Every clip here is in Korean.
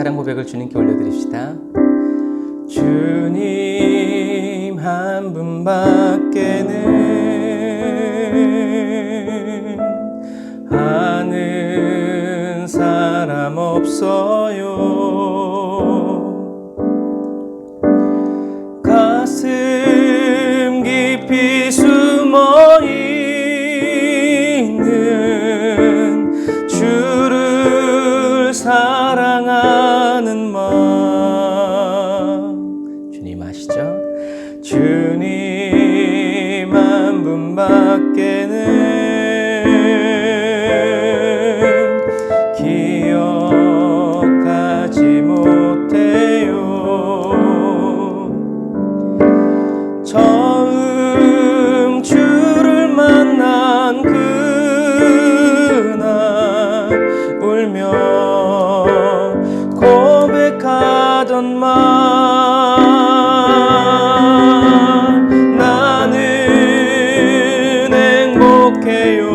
사랑 고백을 주님께 올려드립시다. 주님 한 분밖에는 아는 사람 없어요. 가슴 깊이 숨어있는 주를 사랑하는 마음. 주님 아시죠? 주님 한 분밖에는 기억하지 못해요. 처음 주를 만난 그날 울며 고백하던 말, 나는 행복해요.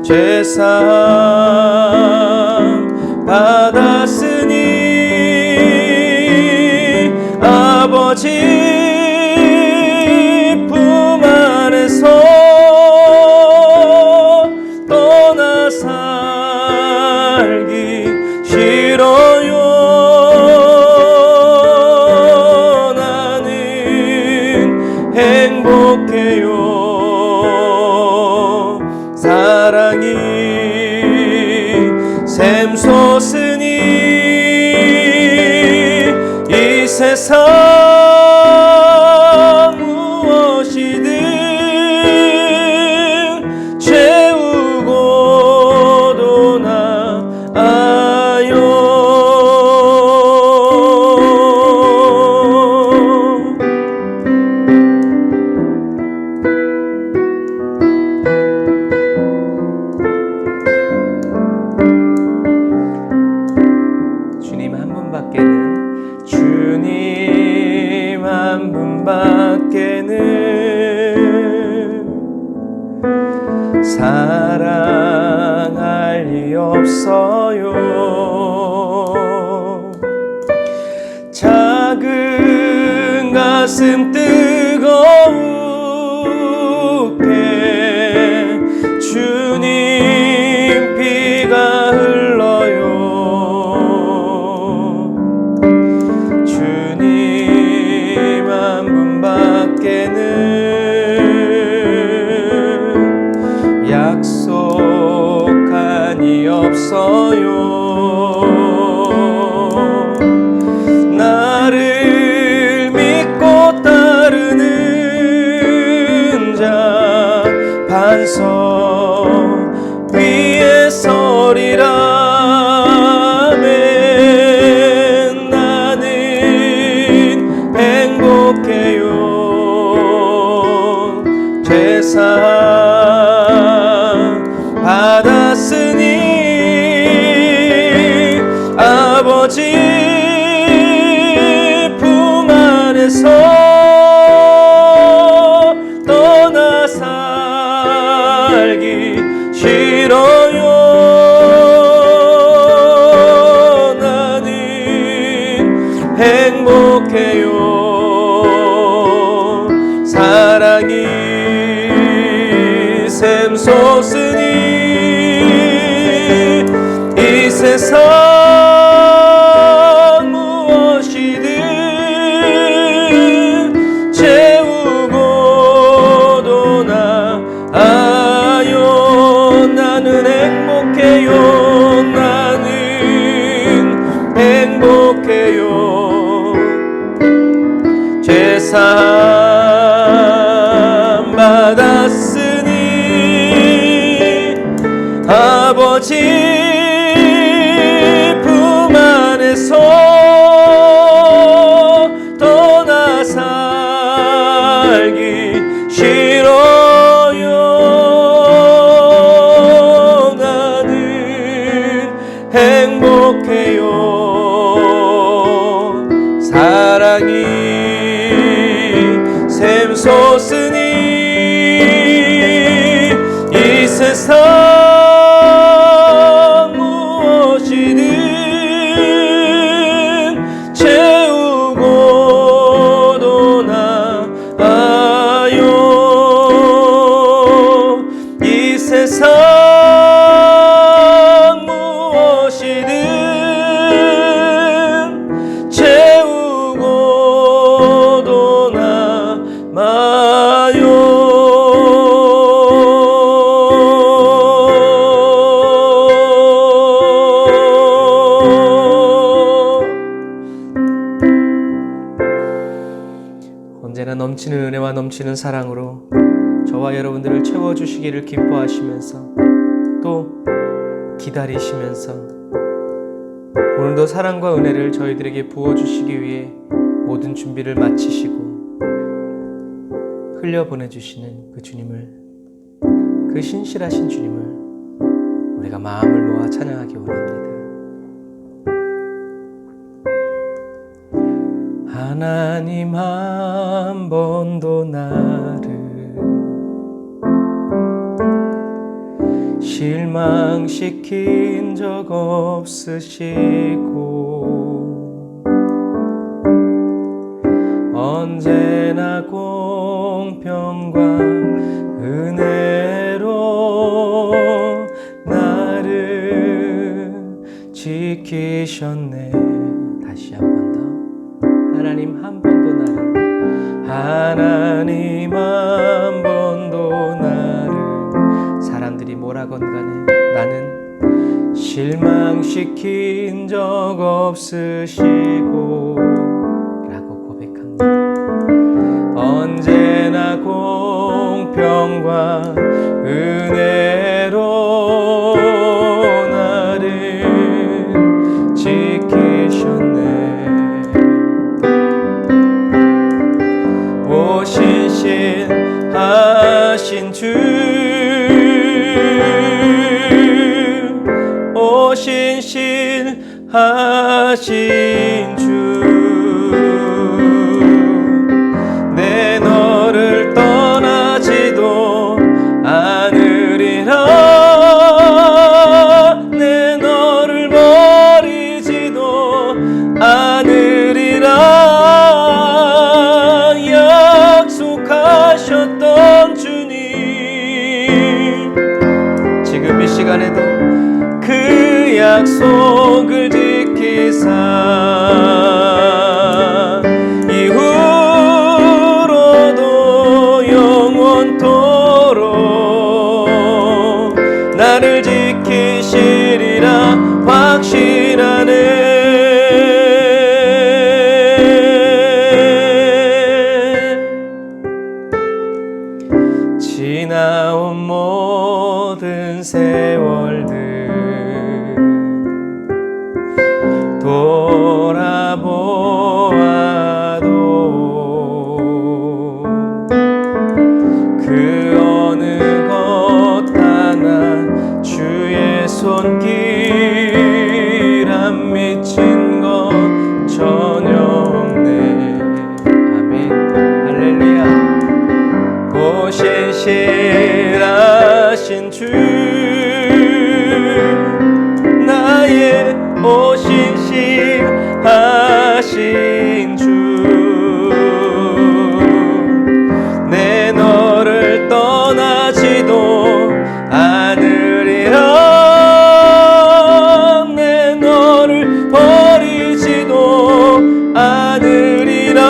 죄사함 받았으니 아버지 품 안에서 떠나 살기 싫어요. 나는 행복해요. 사랑이 샘솟으니 이 세상 무엇이든 채우고도 나아요. 주님 한 분밖에는, 주님 한 분밖에는 사랑할 리 없어요. 작은 가슴 뜨거우게 주님 피가 흘러요. 주님 한 분밖에는 약속하니 없어요. 나를 믿고 따르는 자 반석 위에 서리라면 나는 행복해요. 죄사함 받았으니 아버지 품 안에서 떠나 살기 싫어요. 나는 행복해요. 사랑이 샘솟으니 이 세상 무엇이든 채우고도 나아요. 나는 행복해요. 나는 행복해요. 죄사함 받았으니 아버지 품 안에서 떠나 살기 싫어요. 나는 행복해요. 사랑이 샘솟으니 이 세상 무엇이든 넘치는 은혜와 넘치는 사랑으로 저와 여러분들을 채워주시기를 기뻐하시면서 또 기다리시면서 오늘도 사랑과 은혜를 저희들에게 부어주시기 위해 모든 준비를 마치시고 흘려보내주시는 그 주님을, 그 신실하신 주님을 우리가 마음을 모아 찬양하기 원합니다. 하나님 한 번도 나를 실망시킨 적 없으시고 언제나 공평과 은혜로 나를 지키셨네. 다시 한 번 더. 하나님 한 번도 나를, 하나님 한 번도 나를, 사람들이 뭐라건 간에 나는 실망시킨 적 없으시고 라고 고백합니다. 언제나 공평과 은혜로 나를 지키셨네. 오 신실하신 주, 오 신실하신 주, 내 너를 떠나지도 않으리라, 내 너를 버리지도 않으리라 약속하셨던 주님, 지금 이 시간에도 그 약속을 지키사 이후로도 영원토록 나를 지키시리라 확신하네. 지나온 모든 세월들 돌아보아도 그 어느 것 하나 주의 손길 안 미친 것 전혀 없네. 아멘. 할렐루야. 오 신실하신 주, 나의 오 신실하신 주, 내 너를 떠나지도 않으리라, 내 너를 버리지도 않으리라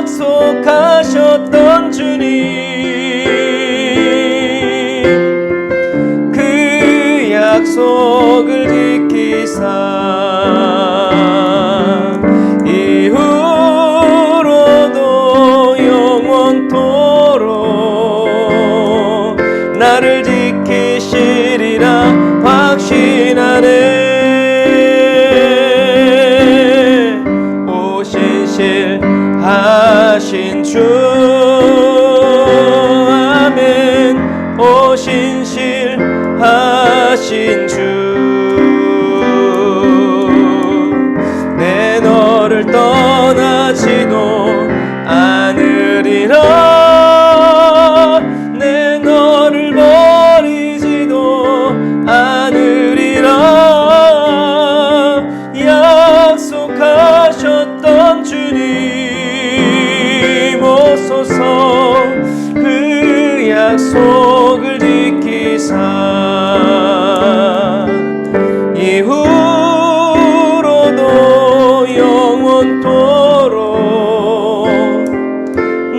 약속하셨던 주님, 그 약속을 지키사 이후로도 영원토록 나를 지키시리라 확신하네. 오 신실하신 주, 아멘. 오 신실하신 주, 내 너를 떠나지도 않으리라, 내 너를 버리지도 않으리라 약속하셨던 주님 오소서, 그 약속을 지키사 이후로도 영원토록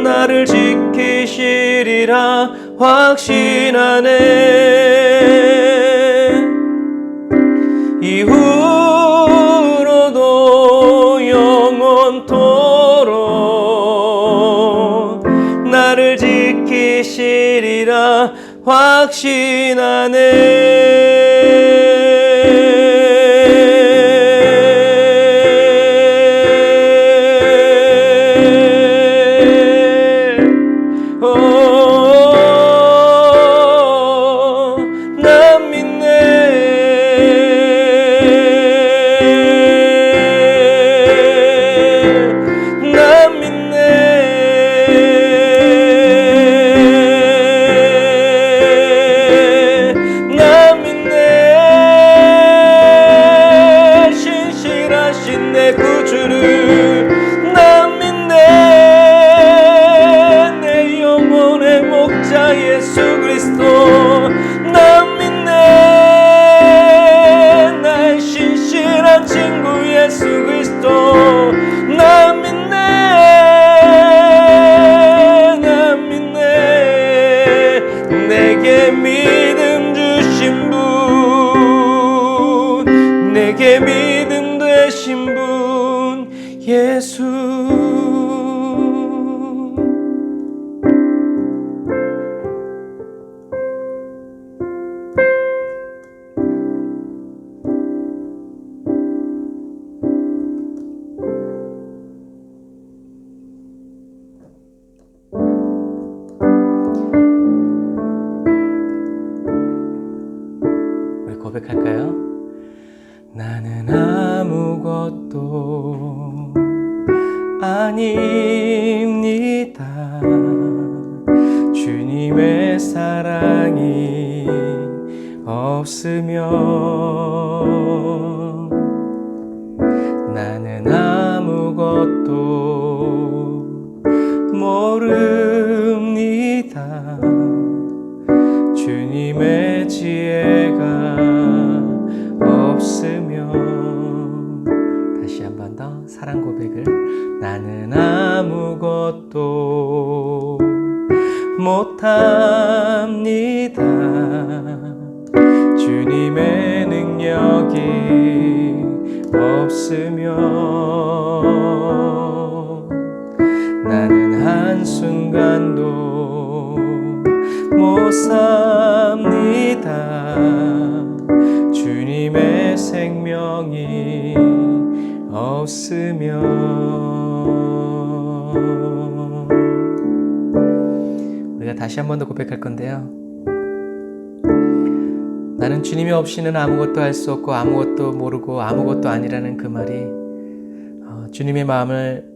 나를 지키시리라 확신하네. 이후로도 영원토록 내게 믿음 되신 분 예수. 우리 고백할까요? 나는 아무것도 아닙니다. 주님의 사랑이 없으면 나는 아무것도 모릅니다. 주님의 지혜가 없으면. 다시 한 번 더 사랑 고백을. 나는 아무것도 못합니다. 주님의 능력이 없으면 나는 한순간도 못 삽니다. 주님의 생명이 없으면. 우리가 다시 한 번 더 고백할 건데요. 나는 주님이 없이는 아무것도 할 수 없고 아무것도 모르고 아무것도 아니라는 그 말이 주님의 마음을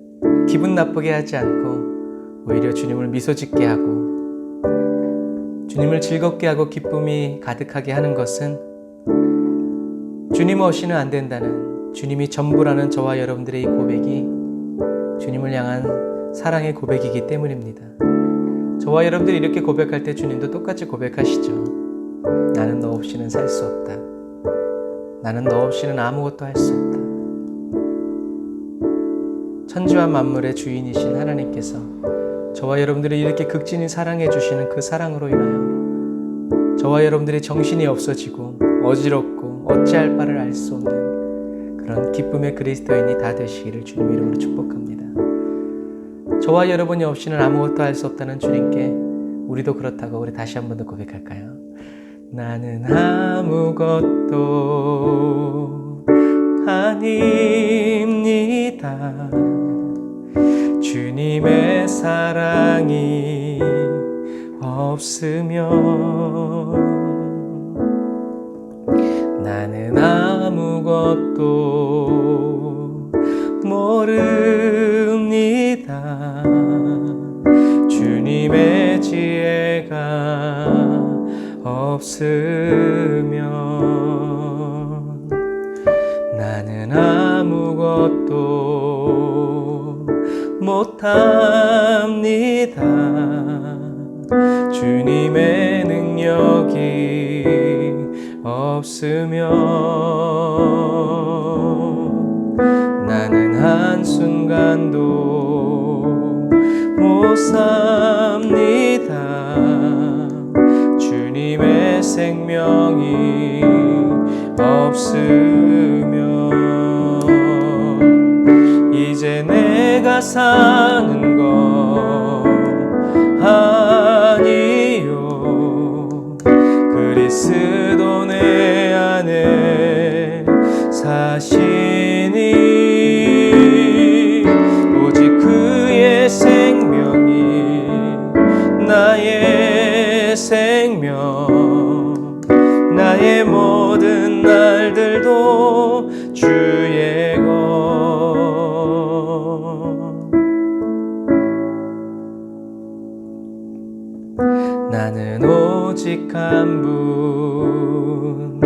기분 나쁘게 하지 않고 오히려 주님을 미소 짓게 하고 주님을 즐겁게 하고 기쁨이 가득하게 하는 것은 주님 없이는 안 된다는, 주님이 전부라는 저와 여러분들의 이 고백이 주님을 향한 사랑의 고백이기 때문입니다. 저와 여러분들이 이렇게 고백할 때 주님도 똑같이 고백하시죠. 나는 너 없이는 살 수 없다. 나는 너 없이는 아무것도 할 수 없다. 천지와 만물의 주인이신 하나님께서 저와 여러분들을 이렇게 극진히 사랑해 주시는 그 사랑으로 인하여 저와 여러분들의 정신이 없어지고 어지럽고 어찌할 바를 알 수 없는 그런 기쁨의 그리스도인이 다 되시기를 주님 이름으로 축복합니다. 저와 여러분이 없이는 아무것도 할 수 없다는 주님께 우리도 그렇다고 우리 다시 한 번 더 고백할까요? 나는 아무것도 아닙니다. 주님의 사랑이 없으면 나는 아무것도 모릅니다. 주님의 지혜가 없으면 나는 아무것도 못합니다. 주님의 능력이 없으면 나는 한순간도 못 삽니다. 주님의 생명이 없으면 이제 내가 사는 거 아니요 사시니 오직 그의 생명이 나의 생명 나의 모든 날들도 주의 것 나는 오직 한 분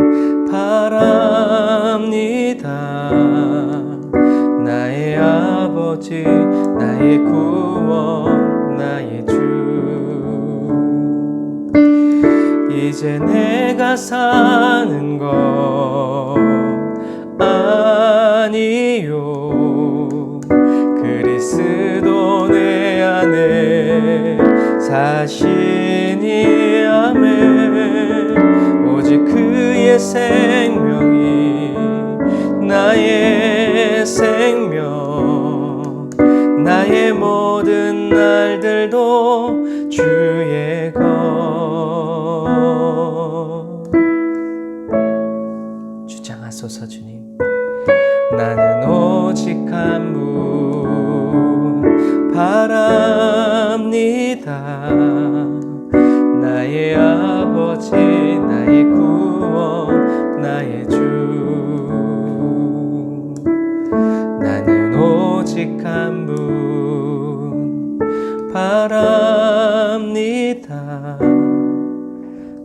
바랍니다 나의 아버지 나의 구원 나의 주 이제 내가 사는 것 아니요 그리스도 내 안에 사시니 아멘 오직 그의 생명이 나의 생명 나의 모든 날들도 주의 것 주장하소서 주님 나는 오직 한 분 바랍니다 나의 아버지 나의 구원 나의 주 나는 오직 한 분 바랍니다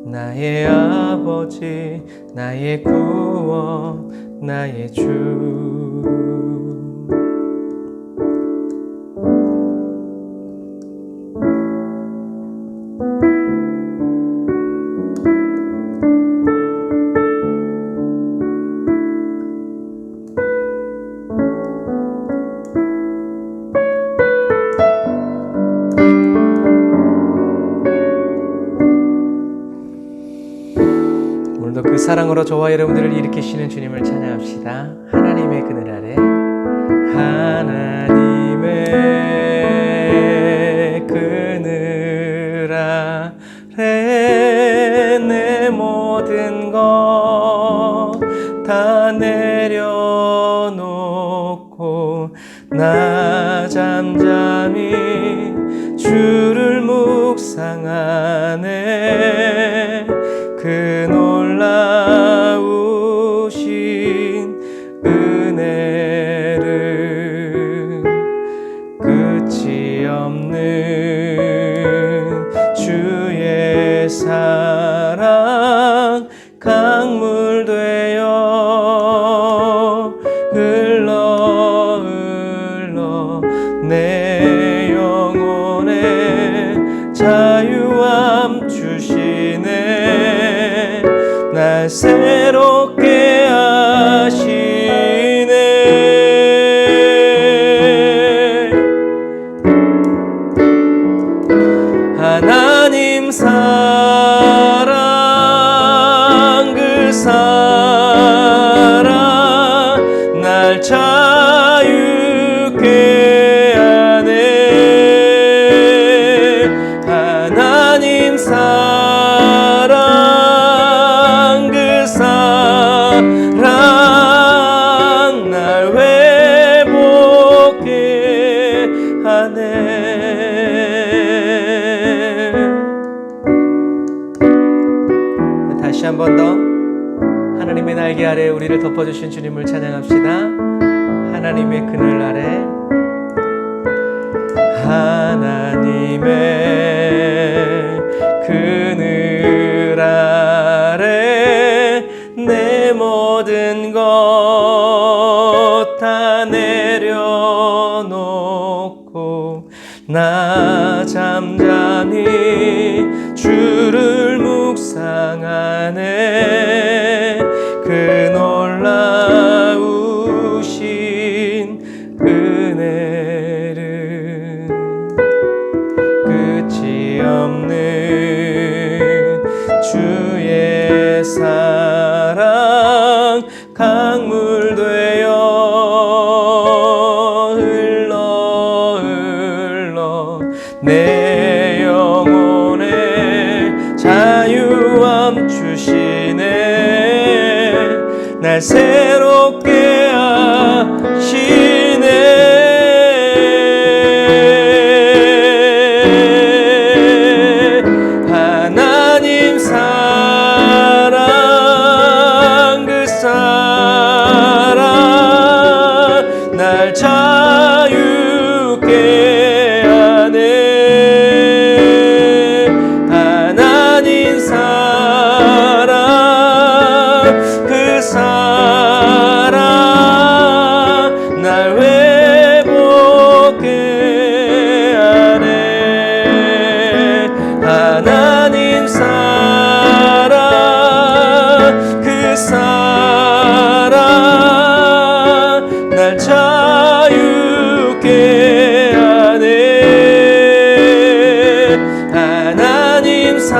나의 아버지 나의 구원 나의 주 오늘도 그 사랑으로 저와 여러분들을 일으키시는 주님을 찬양합시다. 하나님의 그늘 아래 하나님의 그늘 아래 내 모든 것 다 내려놓고 나 잠잠히 주를 묵상하네 그 놀라우신 은혜를 끝이 없는 주의 사랑 강물 되어 흘러 내 영혼에 자유함 주시네 날 새롭게 하시네 하나님 사랑 그 사랑 날 자유케 하네 하나님 사랑 그 사랑 날 회복케 하네 다시 한 번 더 하나님의 날개 아래 우리를 덮어주신 주님을 찬양합시다. 하나님의 그늘 아래 하나님의 그늘 아래 내 모든 것 다 내려놓고 나 잠잠히 주를 묵상하네 그 놀라우신 은혜를 끝이 없는 주의 사랑 강물 되어 흘러 함께하네. 하나님 사랑 그 사랑 날 회복해 하네. 하나님 사랑 그 사랑 날 자유케 하네. 하나님 사랑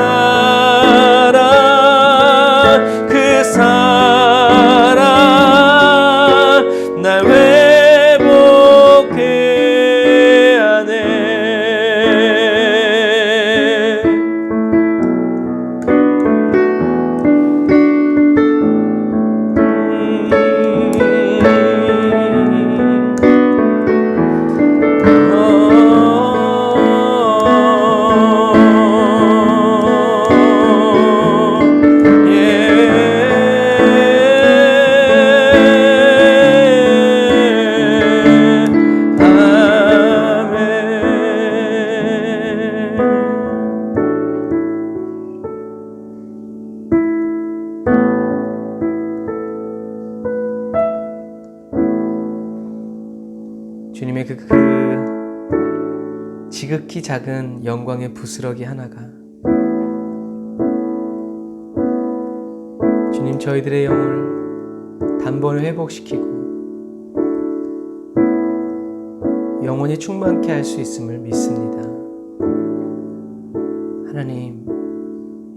그 사랑 날 회복해 하네. 주님의 그 지극히 작은 영광의 부스러기 하나가 주님 저희들의 영을 단번에 회복시키고 영원히 충만케 할 수 있음을 믿습니다. 하나님,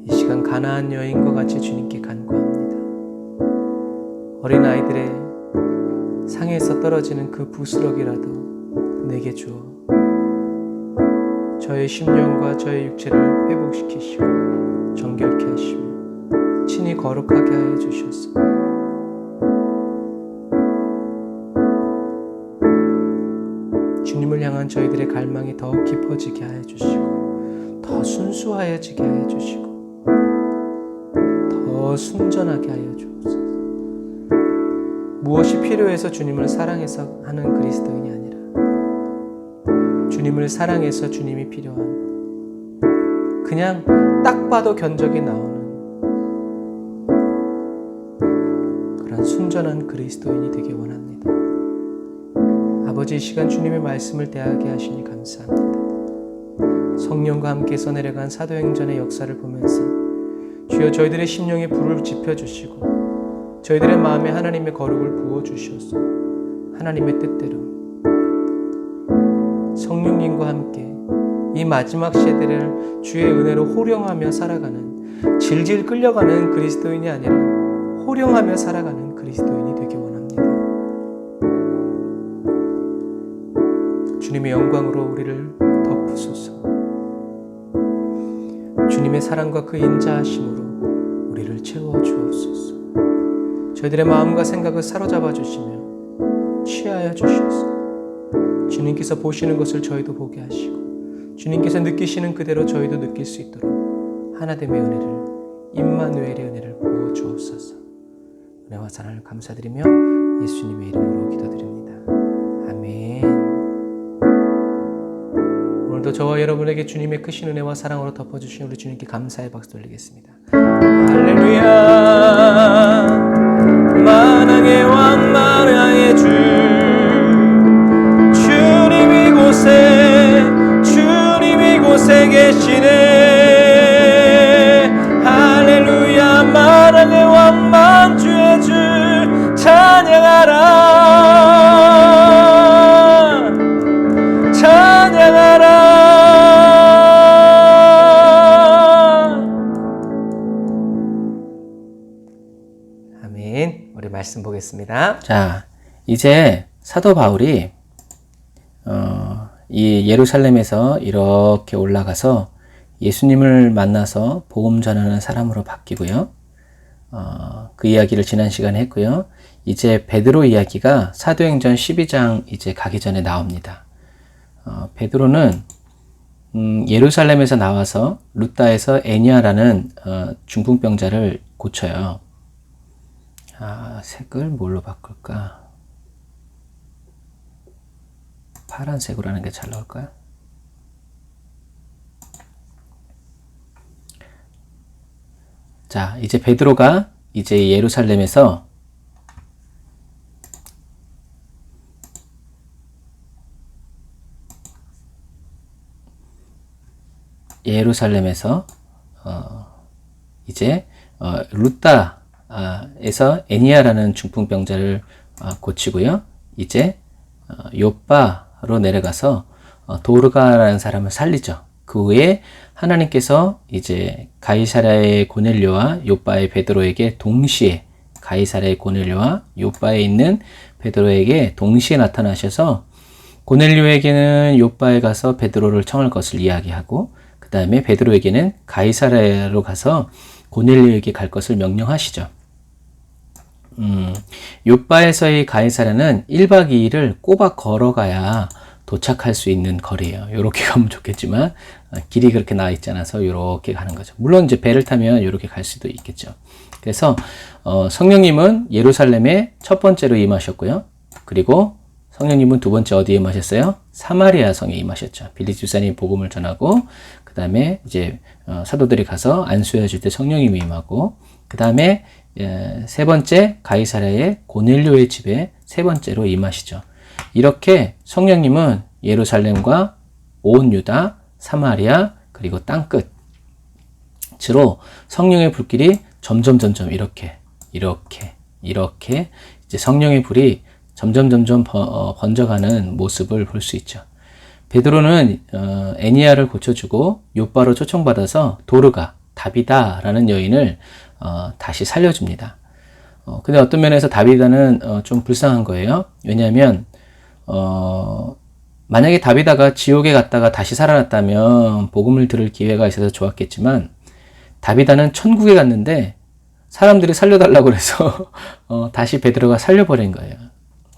이 시간 가나안 여인과 같이 주님께 간구합니다. 어린아이들의 상에서 떨어지는 그 부스러기라도 내게 주어 저의 심령과 저의 육체를 회복시키시고 정결케 하시며 친히 거룩하게 하여 주셔서 주님을 향한 저희들의 갈망이 더욱 깊어지게 하여 주시고 더 순수하여지게 하여 주시고 더 순전하게 하여 주옵소서. 무엇이 필요해서 주님을 사랑해서 하는 그리스도인이 아니라 주님을 사랑해서 주님이 필요한 그냥 딱 봐도 견적이 나오는 그런 순전한 그리스도인이 되기 원합니다. 아버지, 이 시간 주님의 말씀을 대하게 하시니 감사합니다. 성령과 함께서 내려간 사도행전의 역사를 보면서 주여 저희들의 심령에 불을 지펴주시고 저희들의 마음에 하나님의 거룩을 부어주셔서 하나님의 뜻대로 성령님과 함께 이 마지막 세대를 주의 은혜로 호령하며 살아가는 질질 끌려가는 그리스도인이 아니라 호령하며 살아가는 그리스도인이 되기 원합니다. 주님의 영광으로 우리를 덮으소서. 주님의 사랑과 그 인자하심으로 우리를 채워주옵소서. 저희들의 마음과 생각을 사로잡아 주시며 취하여 주셔서 주님께서 보시는 것을 저희도 보게 하시고 주님께서 느끼시는 그대로 저희도 느낄 수 있도록 하나됨의 은혜를, 임마누엘의 은혜를 부어주옵소서. 은혜와 사랑을 감사드리며 예수님의 이름으로 기도드립니다. 아멘. 오늘도 저와 여러분에게 주님의 크신 은혜와 사랑으로 덮어주신 우리 주님께 감사의 박수 돌리겠습니다. 할렐루야. 만왕의 왕 만왕의 주 주님 이곳에 계시네. 할렐루야. 만왕의 왕 만주의 주 찬양하라 찬양하라. 아멘. 우리 말씀 보겠습니다. 자, 이제 사도 바울이 이 예루살렘에서 이렇게 올라가서 예수님을 만나서 복음 전하는 사람으로 바뀌고요. 그 이야기를 지난 시간에 했고요. 이제 베드로 이야기가 사도행전 12장 이제 가기 전에 나옵니다. 베드로는 예루살렘에서 나와서 루다에서 애니아라는 중풍병자를 고쳐요. 색을 뭘로 바꿀까? 파란색으로 하는 게 잘 나올까요? 자, 이제 베드로가 이제 예루살렘에서 이제 루따에서 애니아라는 중풍병자를 고치고요. 이제 요빠로 내려가서 도르가라는 사람을 살리죠. 그 후에 하나님께서 이제 가이사랴의 고넬료와 요빠의 베드로에게 동시에 가이사랴의 고넬료와 요빠에 있는 베드로에게 동시에 나타나셔서 고넬료에게는 요빠에 가서 베드로를 청할 것을 이야기하고 그 다음에 베드로에게는 가이사랴로 가서 고넬료에게 갈 것을 명령하시죠. 요빠에서의 가이사랴는 1박 2일을 꼬박 걸어가야 도착할 수 있는 거리예요. 요렇게 가면 좋겠지만 길이 그렇게 나와 있지 않아서 요렇게 가는 거죠. 물론 이제 배를 타면 요렇게 갈 수도 있겠죠. 그래서 성령님은 예루살렘에 첫 번째로 임하셨고요. 그리고 성령님은 두 번째 어디에 임하셨어요? 사마리아 성에 임하셨죠. 빌립 집사님이 복음을 전하고 그 다음에 이제 사도들이 가서 안수해 줄 때 성령님이 임하고 그 다음에 세 번째 가이사랴의 고넬료의 집에 세 번째로 임하시죠. 이렇게 성령님은 예루살렘과 온 유다, 사마리아 그리고 땅끝으로 성령의 불길이 점점 이렇게 이제 성령의 불이 점점 번져가는 모습을 볼 수 있죠. 베드로는 애니아를 고쳐주고 요빠로 초청받아서 도르가 다비다라는 여인을 다시 살려줍니다. 근데 어떤 면에서 다비다는 좀 불쌍한 거예요. 왜냐하면 만약에 다비다가 지옥에 갔다가 다시 살아났다면 복음을 들을 기회가 있어서 좋았겠지만 다비다는 천국에 갔는데 사람들이 살려달라고 그래서 다시 베드로가 살려버린 거예요.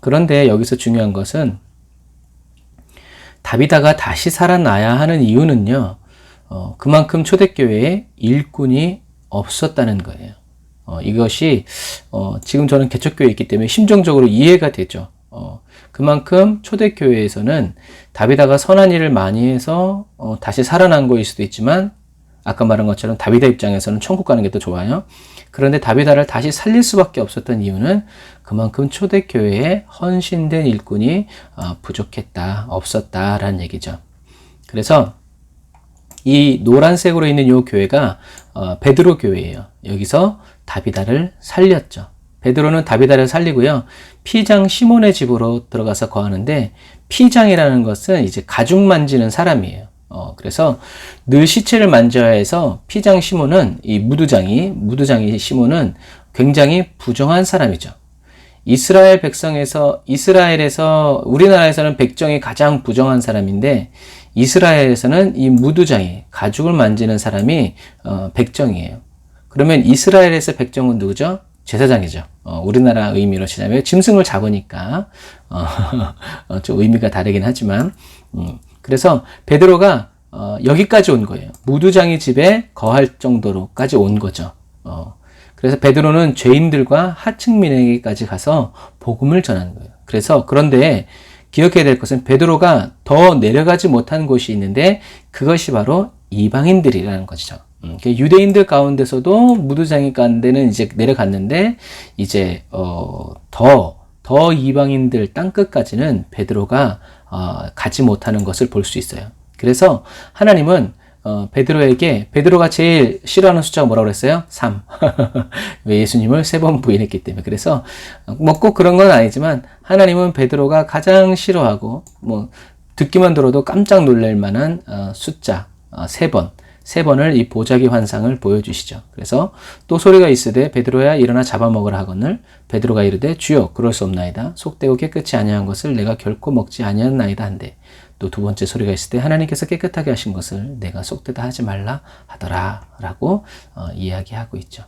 그런데 여기서 중요한 것은 다비다가 다시 살아나야 하는 이유는요, 그만큼 초대교회에 일꾼이 없었다는 거예요. 이것이 지금 저는 개척교회에 있기 때문에 심정적으로 이해가 되죠. 그만큼 초대교회에서는 다비다가 선한 일을 많이 해서 다시 살아난 거일 수도 있지만 아까 말한 것처럼 다비다 입장에서는 천국 가는 게 더 좋아요. 그런데 다비다를 다시 살릴 수밖에 없었던 이유는 그만큼 초대교회에 헌신된 일꾼이 부족했다, 없었다라는 얘기죠. 그래서 이 노란색으로 있는 이 교회가 베드로 교회예요. 여기서 다비다를 살렸죠. 베드로는 다비다를 살리고요. 피장 시몬의 집으로 들어가서 거하는데 피장이라는 것은 이제 가죽 만지는 사람이에요. 그래서 늘 시체를 만져야 해서 피장 시몬은 이 무두장이 시몬은 굉장히 부정한 사람이죠. 이스라엘에서 우리나라에서는 백정이 가장 부정한 사람인데 이스라엘에서는 이 무두장이 가죽을 만지는 사람이 백정이에요. 그러면 이스라엘에서 백정은 누구죠? 제사장이죠. 우리나라 의미로 치자면 짐승을 잡으니까 좀 의미가 다르긴 하지만 그래서 베드로가 여기까지 온 거예요. 무두장이 집에 거할 정도로까지 온 거죠. 그래서 베드로는 죄인들과 하층민에게까지 가서 복음을 전하는 거예요. 그런데 기억해야 될 것은 베드로가 더 내려가지 못한 곳이 있는데 그것이 바로 이방인들이라는 것이죠. 유대인들 가운데서도 무두장이 가운데는 이제 내려갔는데 이제 더 이방인들 땅끝까지는 베드로가 가지 못하는 것을 볼 수 있어요. 그래서 하나님은 베드로가 제일 싫어하는 숫자가 뭐라고 그랬어요? 3. 왜 예수님을 3번 부인했기 때문에. 그래서 꼭 그런 건 아니지만 하나님은 베드로가 가장 싫어하고 듣기만 들어도 깜짝 놀랄 만한 숫자 3번. 3번을 이 보자기 환상을 보여주시죠. 그래서 또 소리가 있으되 베드로야 일어나 잡아먹으라 하거늘 베드로가 이르되 주여 그럴 수 없나이다. 속되고 깨끗이 아니한 것을 내가 결코 먹지 아니하나이다 한데 또 두 번째 소리가 있을 때 하나님께서 깨끗하게 하신 것을 내가 속되다 하지 말라 하더라 라고 이야기하고 있죠.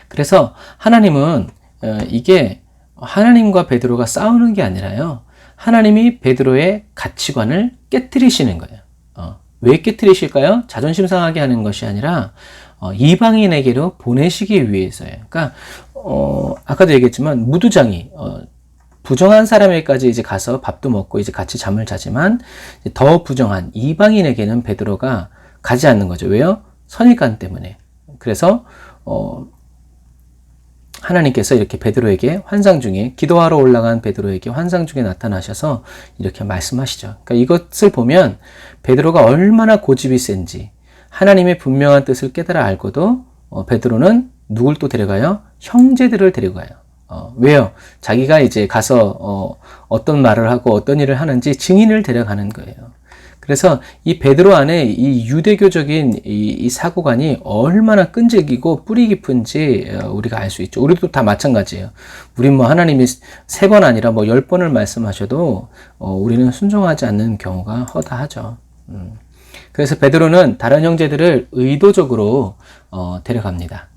그래서 하나님은 이게 하나님과 베드로가 싸우는 게 아니라요. 하나님이 베드로의 가치관을 깨트리시는 거예요. 왜 깨트리실까요? 자존심 상하게 하는 것이 아니라 이방인에게로 보내시기 위해서예요. 그러니까 아까도 얘기했지만 무두장이 부정한 사람에게까지 이제 가서 밥도 먹고 이제 같이 잠을 자지만 더 부정한 이방인에게는 베드로가 가지 않는 거죠. 왜요? 선입관 때문에. 그래서 하나님께서 이렇게 베드로에게 환상 중에 기도하러 올라간 베드로에게 환상 중에 나타나셔서 이렇게 말씀하시죠. 그러니까 이것을 보면 베드로가 얼마나 고집이 센지 하나님의 분명한 뜻을 깨달아 알고도 베드로는 누굴 또 데려가요? 형제들을 데려가요. 왜요? 자기가 이제 가서 어떤 말을 하고 어떤 일을 하는지 증인을 데려가는 거예요. 그래서 이 베드로 안에 이 유대교적인 이 사고관이 얼마나 끈질기고 뿌리 깊은지 우리가 알 수 있죠. 우리도 다 마찬가지예요. 우리 뭐 하나님이 3번 아니라 뭐 10번을 말씀하셔도 우리는 순종하지 않는 경우가 허다하죠. 그래서 베드로는 다른 형제들을 의도적으로 데려갑니다.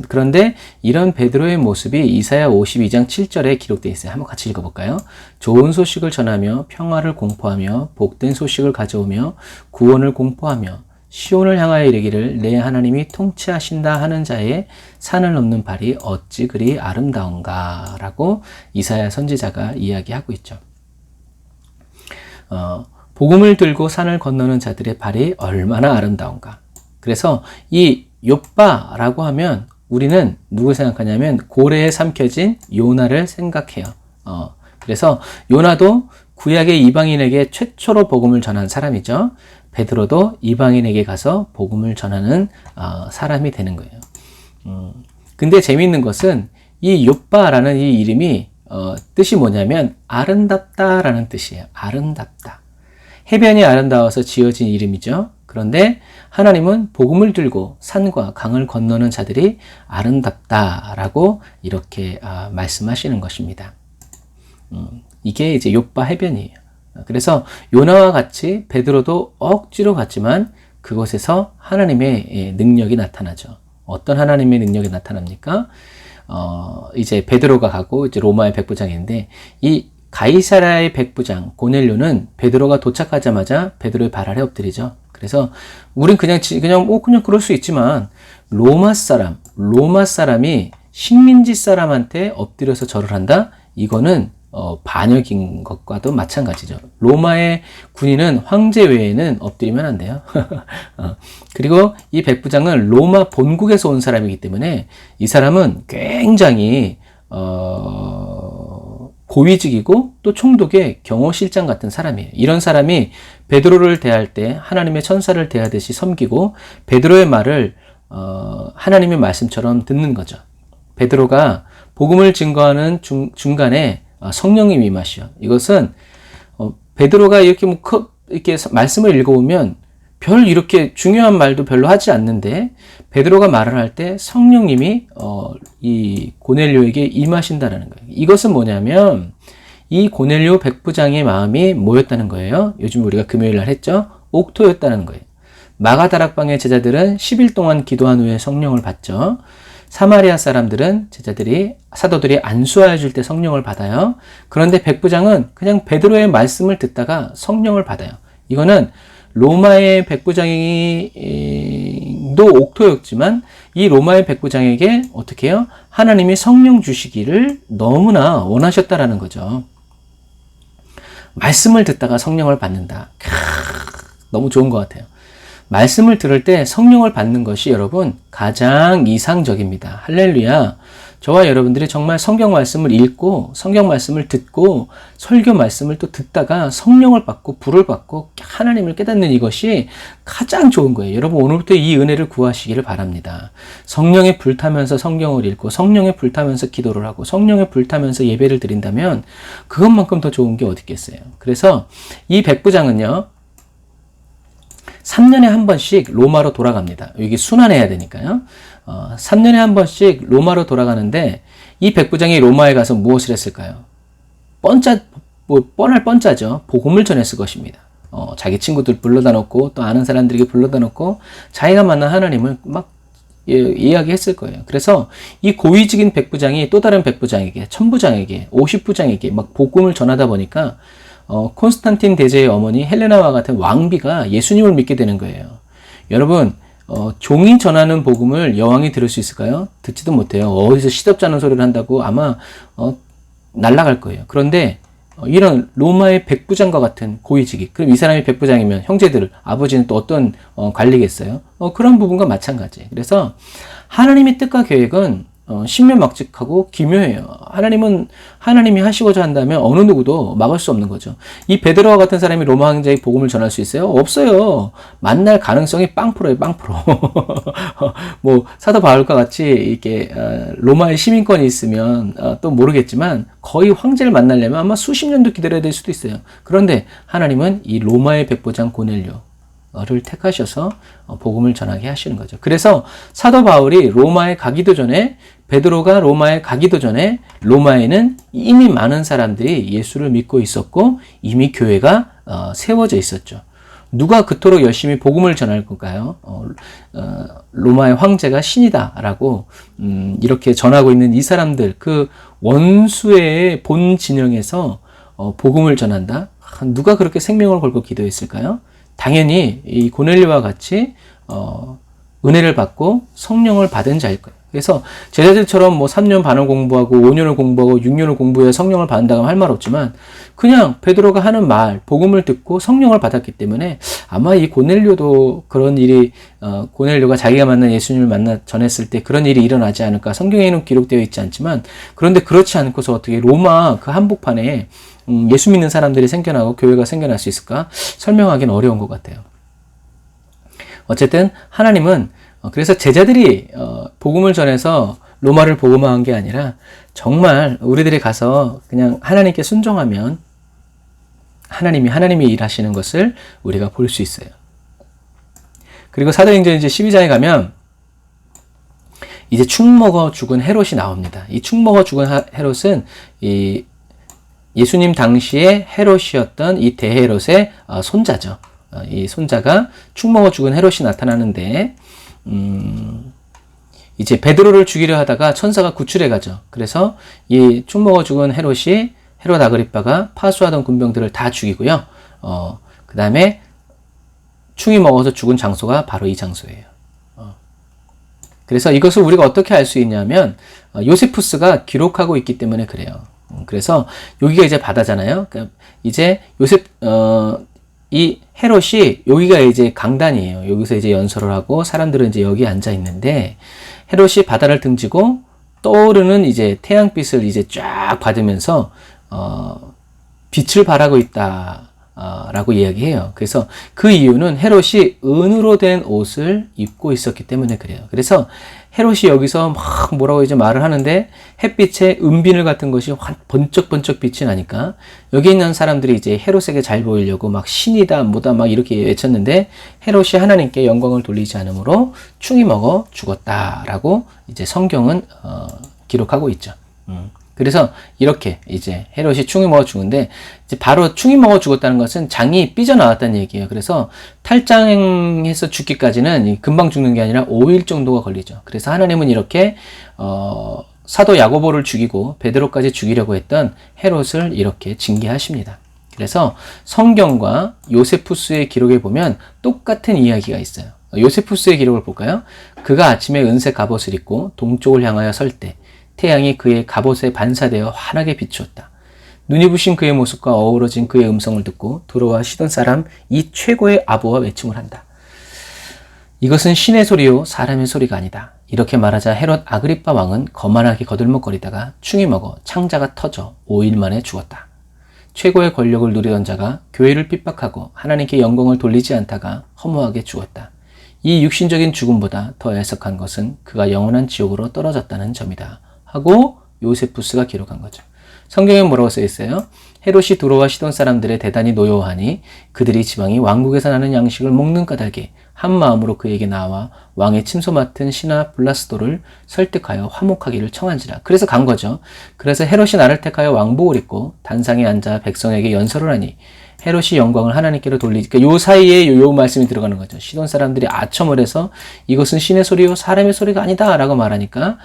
그런데 이런 베드로의 모습이 이사야 52장 7절에 기록되어 있어요. 한번 같이 읽어볼까요? 좋은 소식을 전하며 평화를 공포하며 복된 소식을 가져오며 구원을 공포하며 시온을 향하여 이르기를 내 하나님이 통치하신다 하는 자의 산을 넘는 발이 어찌 그리 아름다운가 라고 이사야 선지자가 이야기하고 있죠. 복음을 들고 산을 건너는 자들의 발이 얼마나 아름다운가. 그래서 이 욥바라고 하면 우리는 누굴 생각하냐면 고래에 삼켜진 요나를 생각해요. 그래서 요나도 구약의 이방인에게 최초로 복음을 전한 사람이죠. 베드로도 이방인에게 가서 복음을 전하는 사람이 되는 거예요. 근데 재미있는 것은 이 욥바라는 이 이름이 뜻이 뭐냐면 아름답다라는 뜻이에요. 아름답다. 해변이 아름다워서 지어진 이름이죠. 그런데 하나님은 복음을 들고 산과 강을 건너는 자들이 아름답다라고 이렇게 말씀하시는 것입니다. 이게 이제 욥바 해변이에요. 그래서 요나와 같이 베드로도 억지로 갔지만 그곳에서 하나님의 능력이 나타나죠. 어떤 하나님의 능력이 나타납니까? 이제 베드로가 가고 이제 로마의 백부장인데 이 가이사랴의 백부장 고넬료는 베드로가 도착하자마자 베드로의 발 아래 엎드리죠. 그래서 우린 그냥 그럴 수 있지만 로마 사람이 식민지 사람한테 엎드려서 절을 한다? 이거는 반역인 것과도 마찬가지죠. 로마의 군인은 황제 외에는 엎드리면 안 돼요. 그리고 이 백부장은 로마 본국에서 온 사람이기 때문에 이 사람은 굉장히 고위직이고 또 총독의 경호실장 같은 사람이에요. 이런 사람이 베드로를 대할 때 하나님의 천사를 대하듯이 섬기고 베드로의 말을 하나님의 말씀처럼 듣는 거죠. 베드로가 복음을 증거하는 중간에 성령님이 임하시오. 이것은 베드로가 이렇게 이렇게 말씀을 읽어보면 별 이렇게 중요한 말도 별로 하지 않는데 베드로가 말을 할 때 성령님이 이 고넬료에게 임하신다라는 거예요. 이것은 뭐냐면 이 고넬료 백부장의 마음이 뭐였다는 거예요? 요즘 우리가 금요일 날 했죠? 옥토였다는 거예요. 마가다락방의 제자들은 10일 동안 기도한 후에 성령을 받죠. 사마리아 사람들은 사도들이 안수하여 줄 때 성령을 받아요. 그런데 백부장은 그냥 베드로의 말씀을 듣다가 성령을 받아요. 이거는 로마의 백부장도 옥토였지만 이 로마의 백부장에게 어떻게 해요? 하나님이 성령 주시기를 너무나 원하셨다라는 거죠. 말씀을 듣다가 성령을 받는다. 너무 좋은 것 같아요. 말씀을 들을 때 성령을 받는 것이 여러분 가장 이상적입니다. 할렐루야. 저와 여러분들이 정말 성경 말씀을 읽고 성경 말씀을 듣고 설교 말씀을 또 듣다가 성령을 받고 불을 받고 하나님을 깨닫는 이것이 가장 좋은 거예요. 여러분 오늘부터 이 은혜를 구하시기를 바랍니다. 성령에 불타면서 성경을 읽고 성령에 불타면서 기도를 하고 성령에 불타면서 예배를 드린다면 그것만큼 더 좋은 게 어디 있겠어요. 그래서 이 백부장은요 3년에 한 번씩 로마로 돌아갑니다. 여기 순환해야 되니까요. 3년에 한 번씩 로마로 돌아가는데 이 백부장이 로마에 가서 무엇을 했을까요? 뻔할 뻔짜죠. 복음을 전했을 것입니다. 자기 친구들 불러다 놓고 또 아는 사람들에게 불러다 놓고 자기가 만난 하나님을 막 이야기했을 거예요. 그래서 이 고위직인 백부장이 또 다른 백부장에게, 천부장에게, 50부장에게 막 복음을 전하다 보니까 콘스탄틴 대제의 어머니 헬레나와 같은 왕비가 예수님을 믿게 되는 거예요. 여러분 종이 전하는 복음을 여왕이 들을 수 있을까요? 듣지도 못해요. 어디서 시덥잖은 소리를 한다고 아마 날아갈 거예요. 그런데 이런 로마의 백부장과 같은 고위직이, 그럼 이 사람이 백부장이면 형제들, 아버지는 또 어떤 관리겠어요? 그런 부분과 마찬가지. 그래서 하나님의 뜻과 계획은 신묘막측하고 기묘해요. 하나님이 하시고자 한다면 어느 누구도 막을 수 없는 거죠. 이 베드로와 같은 사람이 로마 황제의 복음을 전할 수 있어요? 없어요. 만날 가능성이 빵프로예요, 빵프로. 뭐 사도 바울과 같이 이렇게 로마의 시민권이 있으면 또 모르겠지만 거의 황제를 만나려면 아마 수십 년도 기다려야 될 수도 있어요. 그런데 하나님은 이 로마의 백부장 고넬료를 택하셔서 복음을 전하게 하시는 거죠. 그래서 사도 바울이 로마에 가기도 전에, 베드로가 로마에 가기도 전에 로마에는 이미 많은 사람들이 예수를 믿고 있었고 이미 교회가 세워져 있었죠. 누가 그토록 열심히 복음을 전할 건가요? 로마의 황제가 신이다라고 이렇게 전하고 있는 이 사람들, 그 원수의 본 진영에서 복음을 전한다? 누가 그렇게 생명을 걸고 기도했을까요? 당연히 이 고넬료와 같이 은혜를 받고 성령을 받은 자일 거예요. 그래서 제자들처럼 뭐 3년 반을 공부하고 5년을 공부하고 6년을 공부해 성령을 받는다고 할 말 없지만 그냥 베드로가 하는 말, 복음을 듣고 성령을 받았기 때문에 아마 이 고넬료도 그런 일이, 고넬료가 자기가 만난 예수님을 전했을 때 그런 일이 일어나지 않을까. 성경에는 기록되어 있지 않지만, 그런데 그렇지 않고서 어떻게 로마 그 한복판에 예수 믿는 사람들이 생겨나고 교회가 생겨날 수 있을까? 설명하기는 어려운 것 같아요. 어쨌든 하나님은 그래서 제자들이 복음을 전해서 로마를 복음화한 게 아니라 정말 우리들이 가서 그냥 하나님께 순종하면 하나님이 일하시는 것을 우리가 볼 수 있어요. 그리고 사도행전 이제 12장에 가면 이제 축 먹어 죽은 헤롯이 나옵니다. 이 축 먹어 죽은 헤롯은 이 예수님 당시에 헤롯이었던 이 대헤롯의 손자죠. 이 손자가 축 먹어 죽은 헤롯이 나타나는데 이제 베드로를 죽이려 하다가 천사가 구출해 가죠. 그래서 이 축 먹어 죽은 헤롯 아그리빠가 파수하던 군병들을 다 죽이고요. 그 다음에 충이 먹어서 죽은 장소가 바로 이 장소예요. 그래서 이것을 우리가 어떻게 알 수 있냐면 요세푸스가 기록하고 있기 때문에 그래요. 그래서 여기가 이제 바다잖아요. 그러니까 이제 이 헤롯이 여기가 이제 강단이에요. 여기서 이제 연설을 하고 사람들은 이제 여기 앉아 있는데 헤롯이 바다를 등지고 떠오르는 이제 태양빛을 이제 쫙 받으면서 빛을 발하고 있다. 라고 이야기해요. 그래서 그 이유는 헤롯이 은으로 된 옷을 입고 있었기 때문에 그래요. 그래서 헤롯이 여기서 막 뭐라고 이제 말을 하는데 햇빛에 은비늘 같은 것이 번쩍번쩍 빛이 나니까 여기 있는 사람들이 이제 헤롯에게 잘 보이려고 막 신이다 뭐다 막 이렇게 외쳤는데 헤롯이 하나님께 영광을 돌리지 않으므로 충이 먹어 죽었다라고 이제 성경은 기록하고 있죠. 그래서 이렇게 이제 헤롯이 충이 먹어 죽은데 이제 바로 충이 먹어 죽었다는 것은 장이 삐져나왔다는 얘기예요. 그래서 탈장해서 죽기까지는 금방 죽는 게 아니라 5일 정도가 걸리죠. 그래서 하나님은 이렇게 사도 야고보를 죽이고 베드로까지 죽이려고 했던 헤롯을 이렇게 징계하십니다. 그래서 성경과 요세푸스의 기록에 보면 똑같은 이야기가 있어요. 요세푸스의 기록을 볼까요? 그가 아침에 은색 갑옷을 입고 동쪽을 향하여 설 때 태양이 그의 갑옷에 반사되어 환하게 비추었다. 눈이 부신 그의 모습과 어우러진 그의 음성을 듣고 들어와 시돈 사람 이 최고의 아부와 외침을 한다. 이것은 신의 소리요 사람의 소리가 아니다. 이렇게 말하자 헤롯 아그리빠 왕은 거만하게 거들먹거리다가 충이 먹어 창자가 터져 5일 만에 죽었다. 최고의 권력을 누리던 자가 교회를 핍박하고 하나님께 영광을 돌리지 않다가 허무하게 죽었다. 이 육신적인 죽음보다 더 애석한 것은 그가 영원한 지옥으로 떨어졌다는 점이다. 하고 요세푸스가 기록한 거죠. 성경에 뭐라고 써 있어요? 헤롯이 두로와 시돈 사람들의 대단히 노여워하니 그들이 지방이 왕국에서 나는 양식을 먹는 까닭에 한 마음으로 그에게 나와 왕의 침소 맡은 신하 블라스도를 설득하여 화목하기를 청한지라. 그래서 간 거죠. 그래서 헤롯이 나를 택하여 왕복을 입고 단상에 앉아 백성에게 연설을 하니 헤롯이 영광을 하나님께로 돌리니까 요 사이에 요 말씀이 들어가는 거죠. 시돈 사람들이 아첨을 해서 이것은 신의 소리요 사람의 소리가 아니다 라고 말하니까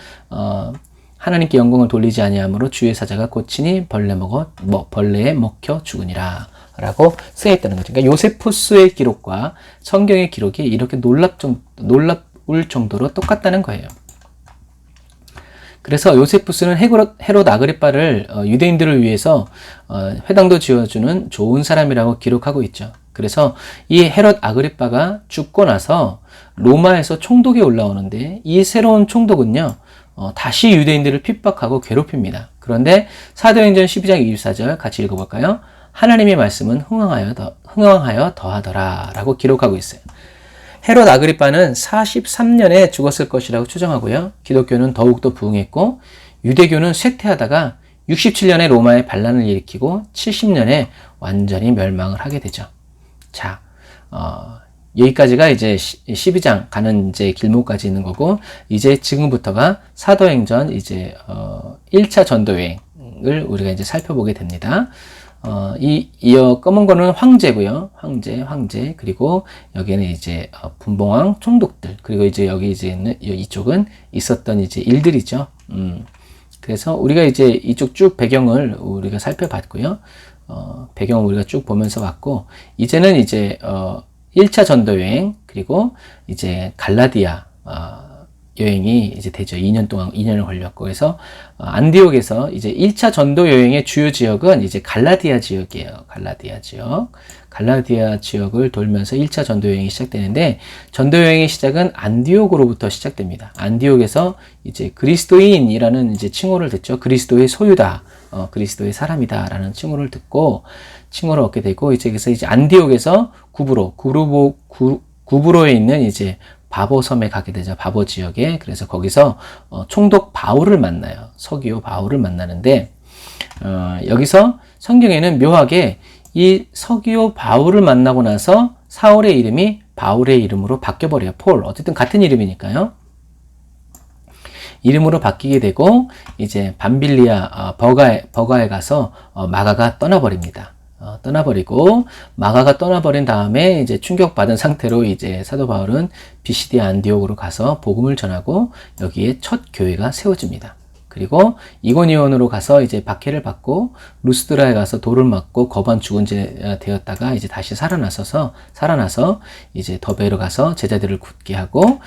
하나님께 영광을 돌리지 아니하므로 주의 사자가 고치니 벌레에 먹혀 죽으니라 라고 쓰여있다는 거죠. 그러니까 요세푸스의 기록과 성경의 기록이 이렇게 놀라울 정도로 똑같다는 거예요. 그래서 요세푸스는 헤롯 아그리빠를 유대인들을 위해서 회당도 지어주는 좋은 사람이라고 기록하고 있죠. 그래서 이 헤롯 아그리빠가 죽고 나서 로마에서 총독이 올라오는데 이 새로운 총독은요, 다시 유대인들을 핍박하고 괴롭힙니다. 그런데 사도행전 12장 24절 같이 읽어볼까요? 하나님의 말씀은 흥왕하여 더하더라 라고 기록하고 있어요. 헤롯 아그리빠는 43년에 죽었을 것이라고 추정하고요. 기독교는 더욱더 부흥했고 유대교는 쇠퇴하다가 67년에 로마에 반란을 일으키고 70년에 완전히 멸망을 하게 되죠. 자, 여기까지가 이제 12장 가는 이제 길목까지 있는 거고, 이제 지금부터가 사도행전 이제 1차 전도 여행을 우리가 이제 살펴보게 됩니다. 이 검은 거는 황제고요. 황제. 그리고 여기는 이제 분봉왕 총독들. 그리고 이제 여기 이제 이쪽은 있었던 이제 일들이죠. 그래서 우리가 이제 이쪽 쭉 배경을 우리가 살펴봤고요. 배경을 우리가 쭉 보면서 봤고, 이제는 이제 1차 전도 여행, 그리고 이제 갈라디아 여행이 이제 되죠. 2년을 걸렸고. 그래서 안디옥에서 이제 1차 전도 여행의 주요 지역은 이제 갈라디아 지역이에요. 갈라디아 지역을 돌면서 1차 전도 여행이 시작되는데, 전도 여행의 시작은 안디옥으로부터 시작됩니다. 안디옥에서 이제 그리스도인이라는 이제 칭호를 듣죠. 그리스도의 소유다. 그리스도의 사람이다라는 칭호를 얻게 되고, 이제 그래서 이제 안디옥에서 구브로에 있는 이제 바보 섬에 가게 되죠. 바보 지역에. 그래서 거기서 총독 바울을 만나요. 서기오 바울을 만나는데, 여기서 성경에는 묘하게 이 서기오 바울을 만나고 나서 사울의 이름이 바울의 이름으로 바뀌어버려요. 폴. 어쨌든 같은 이름이니까요. 이름으로 바뀌게 되고, 이제 밤빌리아 버가에 가서 마가가 떠나버립니다. 떠나버리고, 마가가 떠나버린 다음에 이제 충격받은 상태로 이제 사도 바울은 비시디아 안디옥으로 가서 복음을 전하고, 여기에 첫 교회가 세워집니다. 그리고 이고니온으로 가서 이제 박해를 받고, 루스드라에 가서 돌을 맞고 거반 죽은 죄 되었다가 이제 다시 살아나서 이제 더베로 가서 제자들을 굳게 하고,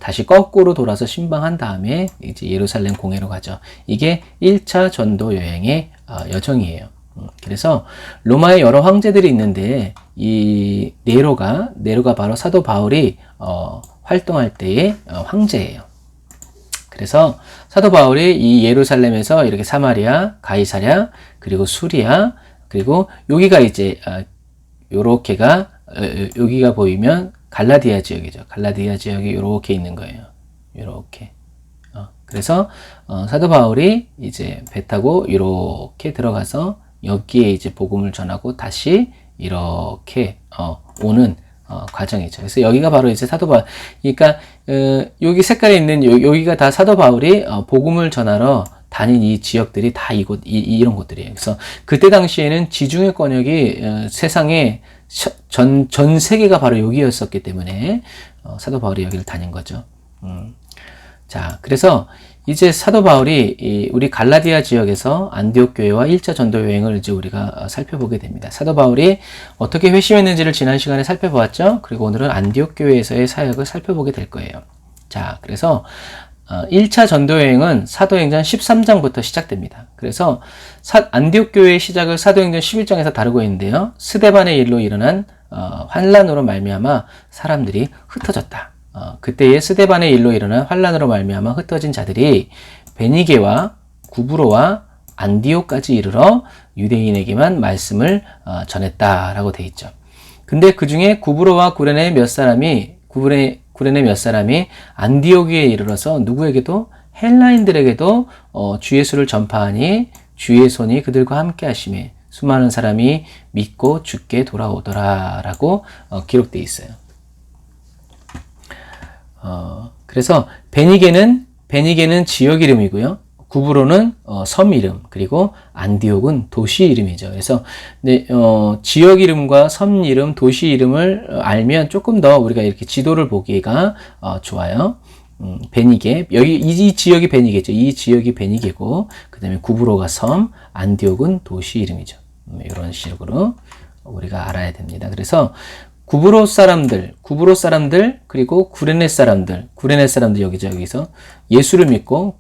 다시 거꾸로 돌아서 신방한 다음에 이제 예루살렘 공회로 가죠. 이게 1차 전도 여행의 여정이에요. 그래서 로마에 여러 황제들이 있는데, 이 네로가 바로 사도 바울이 활동할 때의 황제예요. 그래서 사도 바울이 이 예루살렘에서 이렇게 사마리아, 가이사랴, 그리고 수리아, 그리고 여기가 이제 여기가 보이면 갈라디아 지역이죠. 갈라디아 지역이 이렇게 있는 거예요. 이렇게. 그래서 사도 바울이 이제 배 타고 이렇게 들어가서 여기에 이제 복음을 전하고 다시 이렇게 오는 과정이죠. 그래서 여기가 바로 이제 사도 바울. 그러니까 여기 색깔에 있는 여기가 다 사도 바울이 복음을 전하러 다닌 이 지역들이 다 이런 곳들이에요. 그래서 그때 당시에는 지중해 권역이 세상에 전 세계가 바로 여기였었기 때문에 사도 바울이 여기를 다닌 거죠. 자, 그래서 이제 사도 바울이 우리 갈라디아 지역에서 안디옥 교회와 1차 전도 여행을 이제 우리가 살펴보게 됩니다. 사도 바울이 어떻게 회심했는지를 지난 시간에 살펴보았죠. 그리고 오늘은 안디옥 교회에서의 사역을 살펴보게 될 거예요. 자, 그래서 1차 전도 여행은 사도행전 13장부터 시작됩니다. 그래서 안디옥 교회의 시작을 사도행전 11장에서 다루고 있는데요. 스데반의 일로 일어난 환란으로 말미암아 사람들이 흩어졌다. 그때의 스데반의 일로 일어난 환란으로 말미암아 흩어진 자들이 베니게와 구브로와 안디옥까지 이르러 유대인에게만 말씀을 전했다라고 돼 있죠. 근데 그 중에 구브로와 구레네 몇 사람이 안디옥에 이르러서 누구에게도 헬라인들에게도 주 예수를 전파하니 주의 손이 그들과 함께 하심에 수많은 사람이 믿고 주께 돌아오더라라고 기록되어 있어요. 그래서 베니게는 지역 이름이고요. 구브로는 섬 이름, 그리고 안디옥은 도시 이름이죠. 그래서 지역 이름과 섬 이름, 도시 이름을 알면 조금 더 우리가 이렇게 지도를 보기가 좋아요. 베니게, 여기 이 지역이 베니게죠. 이 지역이 베니게고, 그 다음에 구브로가 섬, 안디옥은 도시 이름이죠. 이런 식으로 우리가 알아야 됩니다. 그래서 구브로 사람들, 그리고 구레네 사람들 여기죠. 여기서 예수를 믿고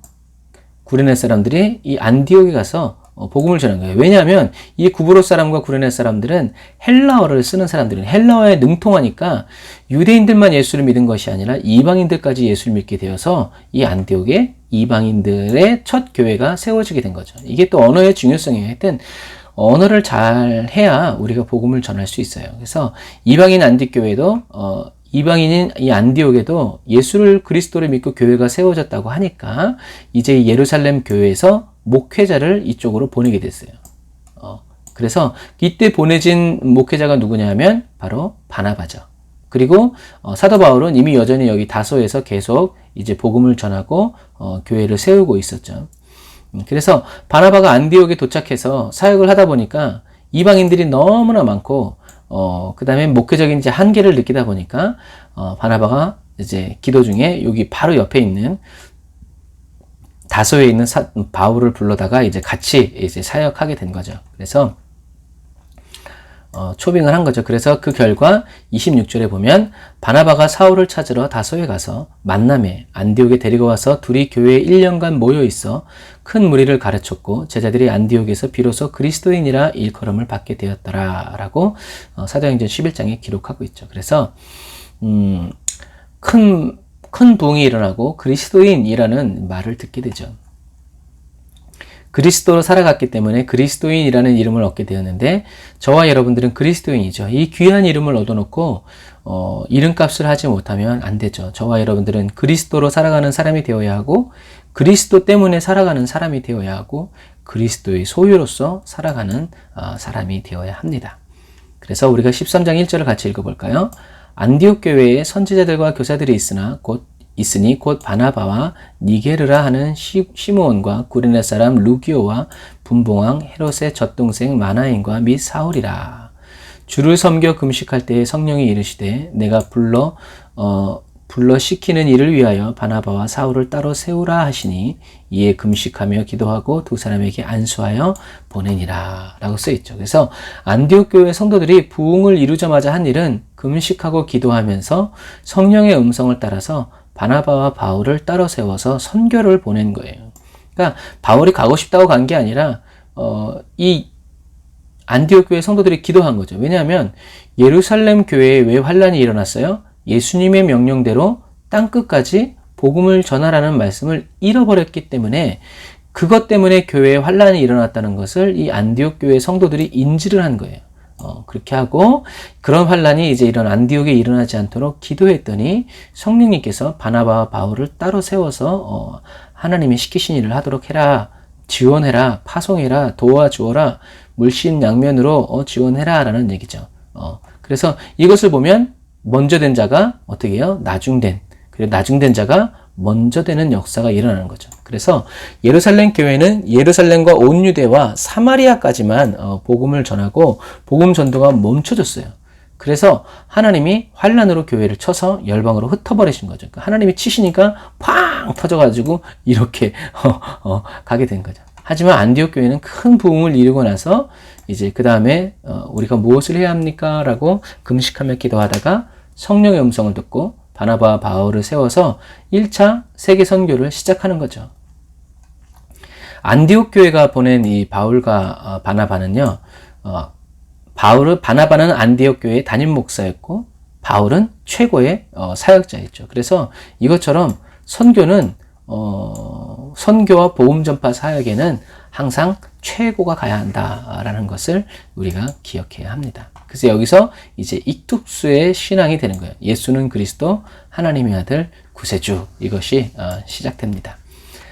구레네 사람들이 이 안디옥에 가서 복음을 전한 거예요. 왜냐하면 이 구브로 사람과 구레네 사람들은 헬라어를 쓰는 사람들은 헬라어에 능통하니까 유대인들만 예수를 믿은 것이 아니라 이방인들까지 예수를 믿게 되어서 이 안디옥에 이방인들의 첫 교회가 세워지게 된 거죠. 이게 또 언어의 중요성이에요. 하여튼 언어를 잘 해야 우리가 복음을 전할 수 있어요. 그래서 이방인 안디옥 교회도 이방인인 이 안디옥에도 예수를 그리스도를 믿고 교회가 세워졌다고 하니까 이제 예루살렘 교회에서 목회자를 이쪽으로 보내게 됐어요. 그래서 이때 보내진 목회자가 누구냐 하면 바로 바나바죠. 그리고 사도 바울은 이미 여전히 여기 다소에서 계속 이제 복음을 전하고 교회를 세우고 있었죠. 그래서 바나바가 안디옥에 도착해서 사역을 하다 보니까 이방인들이 너무나 많고 그 다음에 목회적인 이제 한계를 느끼다 보니까 바나바가 이제 기도 중에 여기 바로 옆에 있는 다소에 있는 바울을 불러다가 이제 같이 이제 사역하게 된 거죠. 그래서 초빙을 한 거죠. 그래서 그 결과 26절에 보면 바나바가 사울을 찾으러 다소에 가서 만남에 안디옥에 데리고 와서 둘이 교회에 1년간 모여 있어 큰 무리를 가르쳤고 제자들이 안디옥에서 비로소 그리스도인이라 일컬음을 받게 되었더라 라고 사도행전 11장에 기록하고 있죠. 그래서 큰 부흥이 일어나고 그리스도인이라는 말을 듣게 되죠. 그리스도로 살아갔기 때문에 그리스도인이라는 이름을 얻게 되었는데 저와 여러분들은 그리스도인이죠. 이 귀한 이름을 얻어놓고 이름값을 하지 못하면 안 되죠. 저와 여러분들은 그리스도로 살아가는 사람이 되어야 하고 그리스도 때문에 살아가는 사람이 되어야 하고 그리스도의 소유로서 살아가는 사람이 되어야 합니다. 그래서 우리가 13장 1절을 같이 읽어볼까요? 안디옥 교회에 선지자들과 교사들이 있으니 곧 바나바와 니게르라 하는 시므온과 구레네 사람 루기오와 분봉왕 헤롯의 젖동생 마나인과 및 사울이라. 주를 섬겨 금식할 때에 성령이 이르시되 내가 불러 시키는 일을 위하여 바나바와 사울을 따로 세우라 하시니 이에 금식하며 기도하고 두 사람에게 안수하여 보내니라 라고 써있죠. 그래서 안디옥 교회 성도들이 부흥을 이루자마자 한 일은 금식하고 기도하면서 성령의 음성을 따라서 바나바와 바울을 따로 세워서 선교를 보낸 거예요. 그러니까 바울이 가고 싶다고 간 게 아니라 이 안디옥 교회 성도들이 기도한 거죠. 왜냐하면 예루살렘 교회에 왜 환란이 일어났어요? 예수님의 명령대로 땅끝까지 복음을 전하라는 말씀을 잃어버렸기 때문에 그것 때문에 교회에 환란이 일어났다는 것을 이 안디옥 교회 성도들이 인지를 한 거예요. 그렇게 하고 그런 환란이 이제 이런 안디옥에 일어나지 않도록 기도했더니 성령님께서 바나바와 바울을 따로 세워서 하나님이 시키신 일을 하도록 해라, 지원해라, 파송해라, 도와주어라, 물신양면으로 지원해라 라는 얘기죠. 그래서 이것을 보면 먼저 된 자가 어떻게 해요? 나중된, 그리고 나중된 자가 먼저 되는 역사가 일어나는 거죠. 그래서 예루살렘 교회는 예루살렘과 온 유대와 사마리아까지만 복음을 전하고 복음 전도가 멈춰졌어요. 그래서 하나님이 환란으로 교회를 쳐서 열방으로 흩어버리신 거죠. 그러니까 하나님이 치시니까 팡 터져가지고 이렇게 가게 된 거죠. 하지만 안디옥 교회는 큰 부흥을 이루고 나서 이제 그 다음에 우리가 무엇을 해야 합니까? 라고 금식하며 기도하다가 성령의 음성을 듣고 바나바와 바울을 세워서 1차 세계 선교를 시작하는 거죠. 안디옥 교회가 보낸 이 바울과 바나바는요, 바나바는 안디옥 교회의 담임 목사였고 바울은 최고의 사역자였죠. 그래서 이것처럼 선교는 선교와 복음 전파 사역에는 항상 최고가 가야 한다라는 것을 우리가 기억해야 합니다. 그래서 여기서 이제 이특수의 신앙이 되는 거예요. 예수는 그리스도 하나님의 아들 구세주, 이것이 시작됩니다.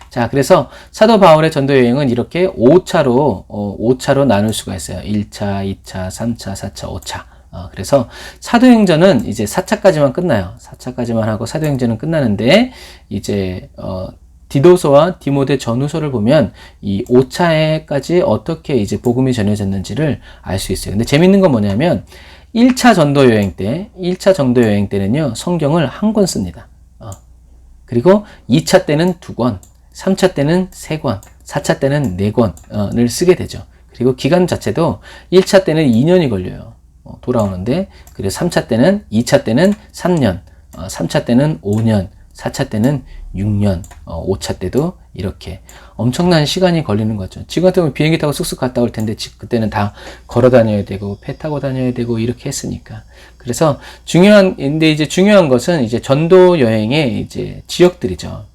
자, 그래서 사도 바울의 전도 여행은 이렇게 5차로 나눌 수가 있어요. 1차, 2차, 3차, 4차, 5차. 그래서 사도행전은 이제 4차까지만 끝나요. 4차까지만 하고 사도행전은 끝나는데 이제 디도서와 디모데 전후서를 보면 이 5차에까지 어떻게 이제 복음이 전해졌는지를 알 수 있어요. 근데 재밌는 건 뭐냐면 1차 전도 여행 때는요, 성경을 한 권 씁니다. 그리고 2차 때는 2권, 3차 때는 3권, 4차 때는 4권을 쓰게 되죠. 그리고 기간 자체도 1차 때는 2년이 걸려요. 돌아오는데, 그리고 3차 때는, 2차 때는 3년, 3차 때는 5년, 4차 때는 6년, 5차 때도 이렇게 엄청난 시간이 걸리는 거죠. 지금 같으면 비행기 타고 쑥쑥 갔다 올 텐데 그때는 다 걸어 다녀야 되고 배 타고 다녀야 되고 이렇게 했으니까. 그래서 근데 이제 중요한 것은 이제 전도 여행의 이제 지역들이죠.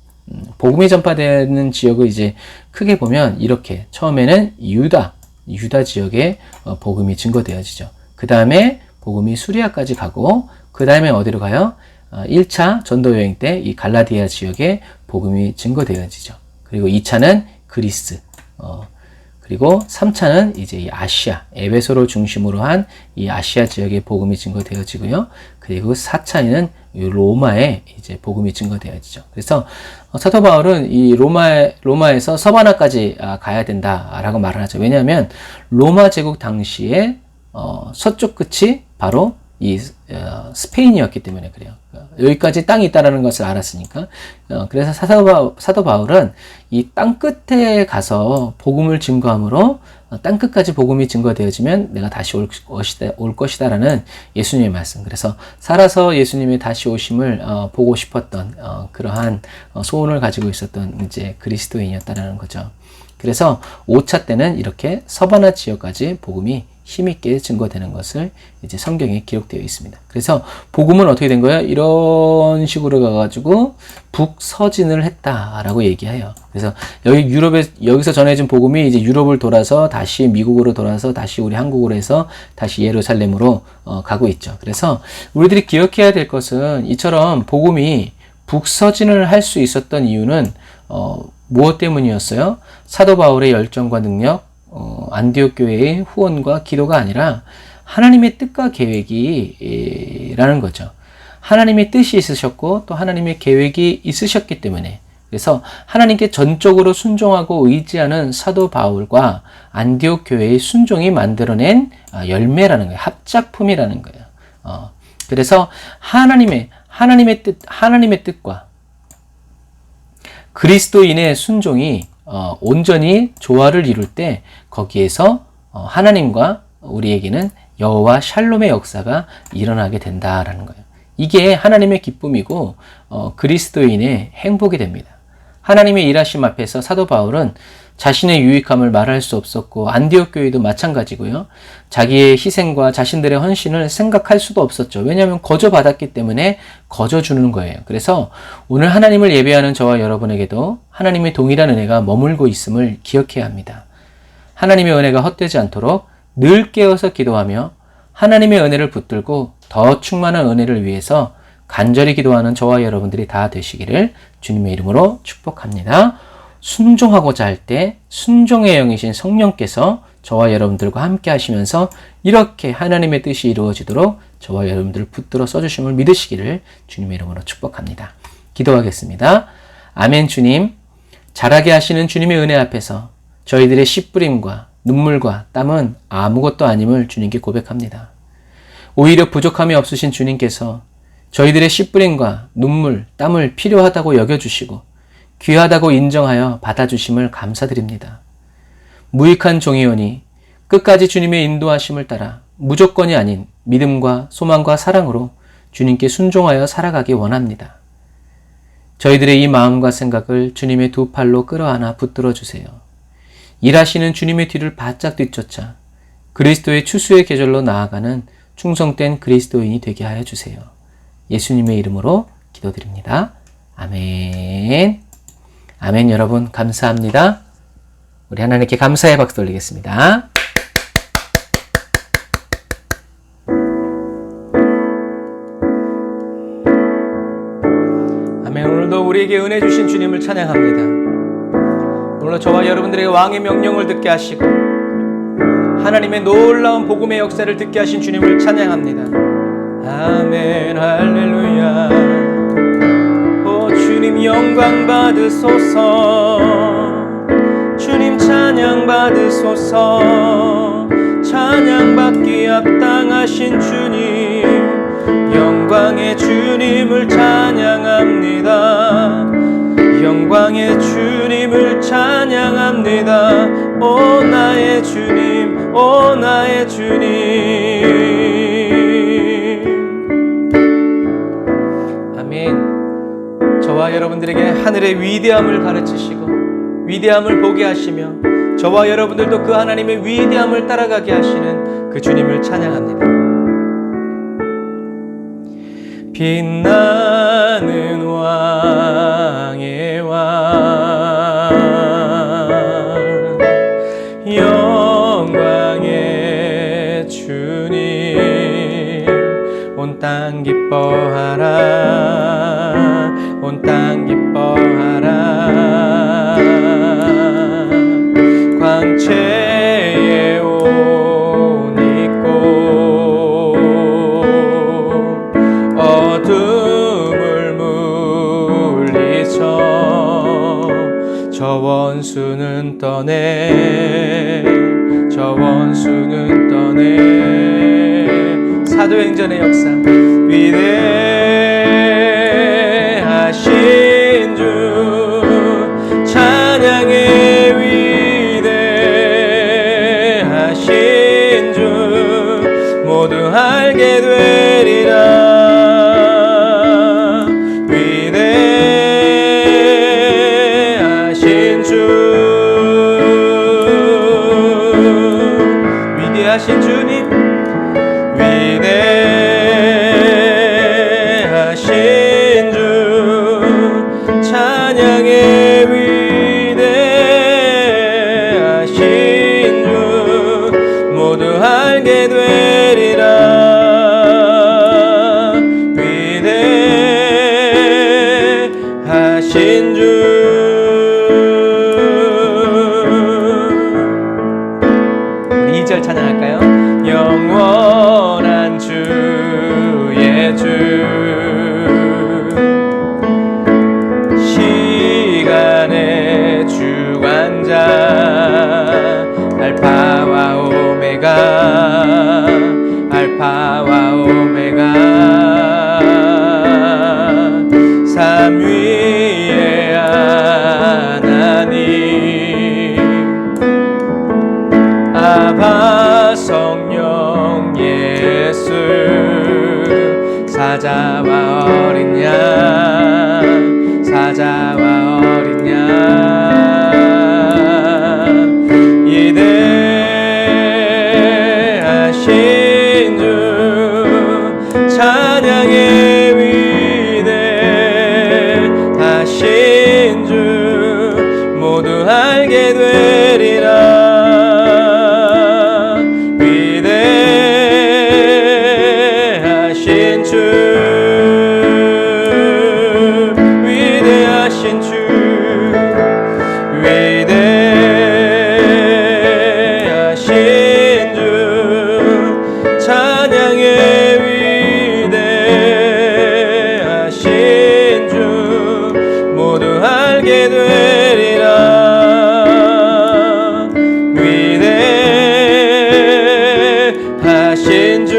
복음이 전파되는 지역을 이제 크게 보면 이렇게 처음에는 유다 지역에 복음이 증거되어지죠. 그 다음에 복음이 수리아까지 가고 그 다음에 어디로 가요? 1차 전도 여행 때 이 갈라디아 지역에 복음이 증거되어지죠. 그리고 2차는 그리스, 그리고 3차는 이제 이 아시아, 에베소를 중심으로 한 이 아시아 지역에 복음이 증거되어지고요. 그리고 4차에는 로마에 이제 복음이 증거되어지죠. 그래서 사도 바울은 이 로마에서 서바나까지 가야 된다라고 말을 하죠. 왜냐하면 로마 제국 당시에 서쪽 끝이 바로 이 스페인이었기 때문에 그래요. 여기까지 땅이 있다라는 것을 알았으니까. 그래서 사도 바울은 이 땅 끝에 가서 복음을 증거함으로 땅 끝까지 복음이 증거되어지면 내가 다시 올 것이다라는 예수님의 말씀. 그래서 살아서 예수님의 다시 오심을 보고 싶었던 그러한 소원을 가지고 있었던 이제 그리스도인이었다라는 거죠. 그래서 5차 때는 이렇게 서바나 지역까지 복음이 힘있게 증거되는 것을 이제 성경에 기록되어 있습니다. 그래서 복음은 어떻게 된 거예요? 이런 식으로 가가지고 북서진을 했다라고 얘기해요. 그래서 여기서 전해진 복음이 이제 유럽을 돌아서 다시 미국으로 돌아서 다시 우리 한국으로 해서 다시 예루살렘으로 가고 있죠. 그래서 우리들이 기억해야 될 것은 이처럼 복음이 북서진을 할 수 있었던 이유는 무엇 때문이었어요? 사도 바울의 열정과 능력, 안디옥 교회의 후원과 기도가 아니라 하나님의 뜻과 계획이라는 거죠. 하나님의 뜻이 있으셨고 또 하나님의 계획이 있으셨기 때문에, 그래서 하나님께 전적으로 순종하고 의지하는 사도 바울과 안디옥 교회의 순종이 만들어낸 열매라는 거예요. 합작품이라는 거예요. 그래서 하나님의 뜻과 그리스도인의 순종이 온전히 조화를 이룰 때 거기에서 하나님과 우리에게는 여호와 샬롬의 역사가 일어나게 된다라는 거예요. 이게 하나님의 기쁨이고 그리스도인의 행복이 됩니다. 하나님의 일하심 앞에서 사도 바울은 자신의 유익함을 말할 수 없었고 안디옥 교회도 마찬가지고요. 자기의 희생과 자신들의 헌신을 생각할 수도 없었죠. 왜냐하면 거저 받았기 때문에 거저 주는 거예요. 그래서 오늘 하나님을 예배하는 저와 여러분에게도 하나님의 동일한 은혜가 머물고 있음을 기억해야 합니다. 하나님의 은혜가 헛되지 않도록 늘 깨어서 기도하며 하나님의 은혜를 붙들고 더 충만한 은혜를 위해서 간절히 기도하는 저와 여러분들이 다 되시기를 주님의 이름으로 축복합니다. 순종하고자 할 때 순종의 영이신 성령께서 저와 여러분들과 함께 하시면서 이렇게 하나님의 뜻이 이루어지도록 저와 여러분들을 붙들어 써주심을 믿으시기를 주님의 이름으로 축복합니다. 기도하겠습니다. 아멘. 주님, 자라게 하시는 주님의 은혜 앞에서 저희들의 씨뿌림과 눈물과 땀은 아무것도 아님을 주님께 고백합니다. 오히려 부족함이 없으신 주님께서 저희들의 씨뿌림과 눈물, 땀을 필요하다고 여겨주시고 귀하다고 인정하여 받아주심을 감사드립니다. 무익한 종이오니 끝까지 주님의 인도하심을 따라 무조건이 아닌 믿음과 소망과 사랑으로 주님께 순종하여 살아가기 원합니다. 저희들의 이 마음과 생각을 주님의 두 팔로 끌어안아 붙들어 주세요. 일하시는 주님의 뒤를 바짝 뒤쫓아 그리스도의 추수의 계절로 나아가는 충성된 그리스도인이 되게 하여 주세요. 예수님의 이름으로 기도드립니다. 아멘. 아멘. 여러분 감사합니다. 우리 하나님께 감사의 박수 돌리겠습니다. 아멘. 오늘도 우리에게 은혜 주신 주님을 찬양합니다. 오늘도 저와 여러분들에게 왕의 명령을 듣게 하시고 하나님의 놀라운 복음의 역사를 듣게 하신 주님을 찬양합니다. 아멘. 할렐루야. 주님 영광 받으소서. 주님 찬양 받으소서. 찬양 받기 합당하신 주님, 영광의 주님을 찬양합니다. 영광의 주님을 찬양합니다. 오 나의 주님, 오 나의 주님. 아멘. 저와 여러분들에게 하늘의 위대함을 가르치시고 위대함을 보게 하시며 저와 여러분들도 그 하나님의 위대함을 따라가게 하시는 그 주님을 찬양합니다. 빛나는 왕의 왕 영광의 주님 온 땅 기뻐하라 온 땅 기뻐하라 광채의 옷 입고 어둠을 물리쳐 저 원수는 떠내 저 원수는 떠내 사도행전의 역사 위대하신 주 찬양의 위대하신 주 모두 알게 되리라 위대하신 주 위대하신 주님 위대하신 주 찬양의 위대하신 주 모두 알게 되리라 위대하신 주 우리 2절 찬양할까요? 영원한 주의 주 시간의 주관자 알파와 오메가 알파와 오메가 삼위의 하나님 아바 성령 예수 사자와 어린 양 사자와 어린 양 위대하신 주 찬양의 위대하신 주 모두 알게 되리라 위대하신 주 위대하신 주 위대하신 주 찬양의 위대하신 주 모두 알게 되리라 위대하신 주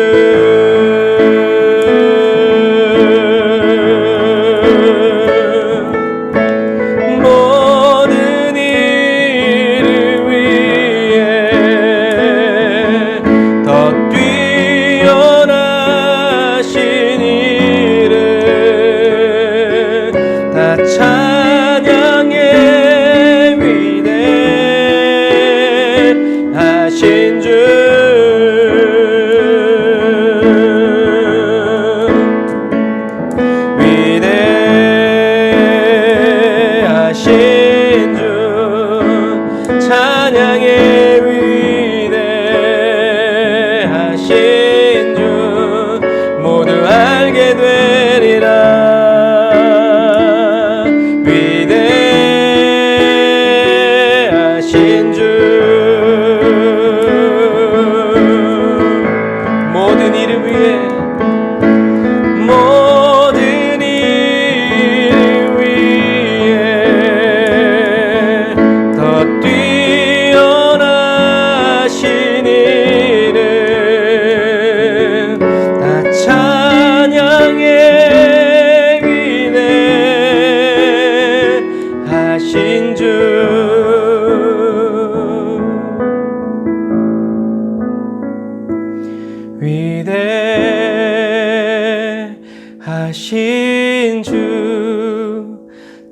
위대하신 주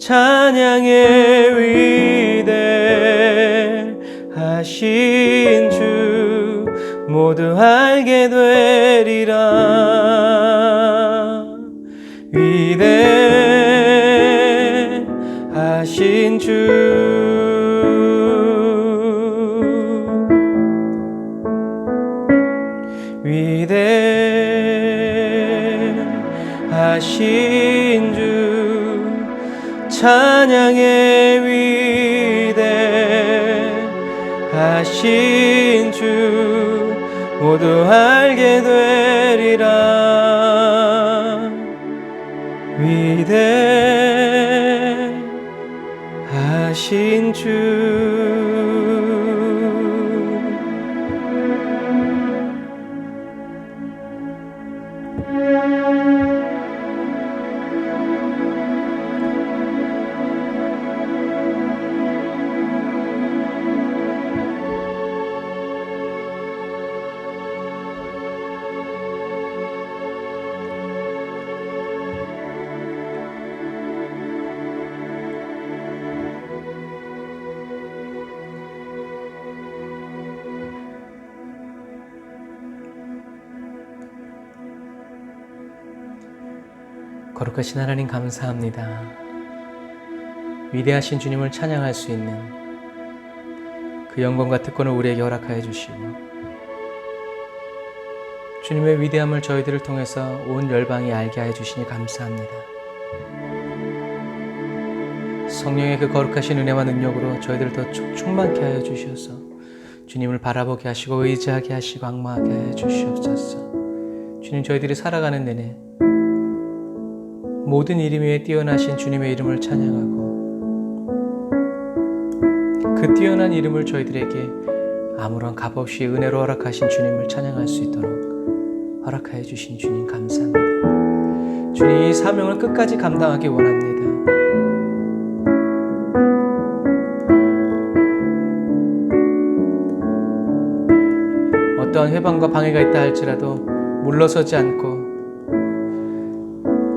찬양의 위대하신 주 모두 알게 되리라. 위대하신 주 위대하신 주 찬양의 위대하신 주 모두 알게 되리라. 위대하신 주 거룩하신 하나님 감사합니다. 위대하신 주님을 찬양할 수 있는 그 영광과 특권을 우리에게 허락하여 주시고 주님의 위대함을 저희들을 통해서 온 열방이 알게 하여 주시니 감사합니다. 성령의 그 거룩하신 은혜와 능력으로 저희들을 더 충만케 하여 주셔서 주님을 바라보게 하시고 의지하게 하시고 악마하게 하여 주시옵소서. 주님, 저희들이 살아가는 내내 모든 이름 위에 뛰어나신 주님의 이름을 찬양하고 그 뛰어난 이름을 저희들에게 아무런 값없이 은혜로 허락하신 주님을 찬양할 수 있도록 허락하여 주신 주님 감사합니다. 주님, 이 사명을 끝까지 감당하기 원합니다. 어떠한 회방과 방해가 있다 할지라도 물러서지 않고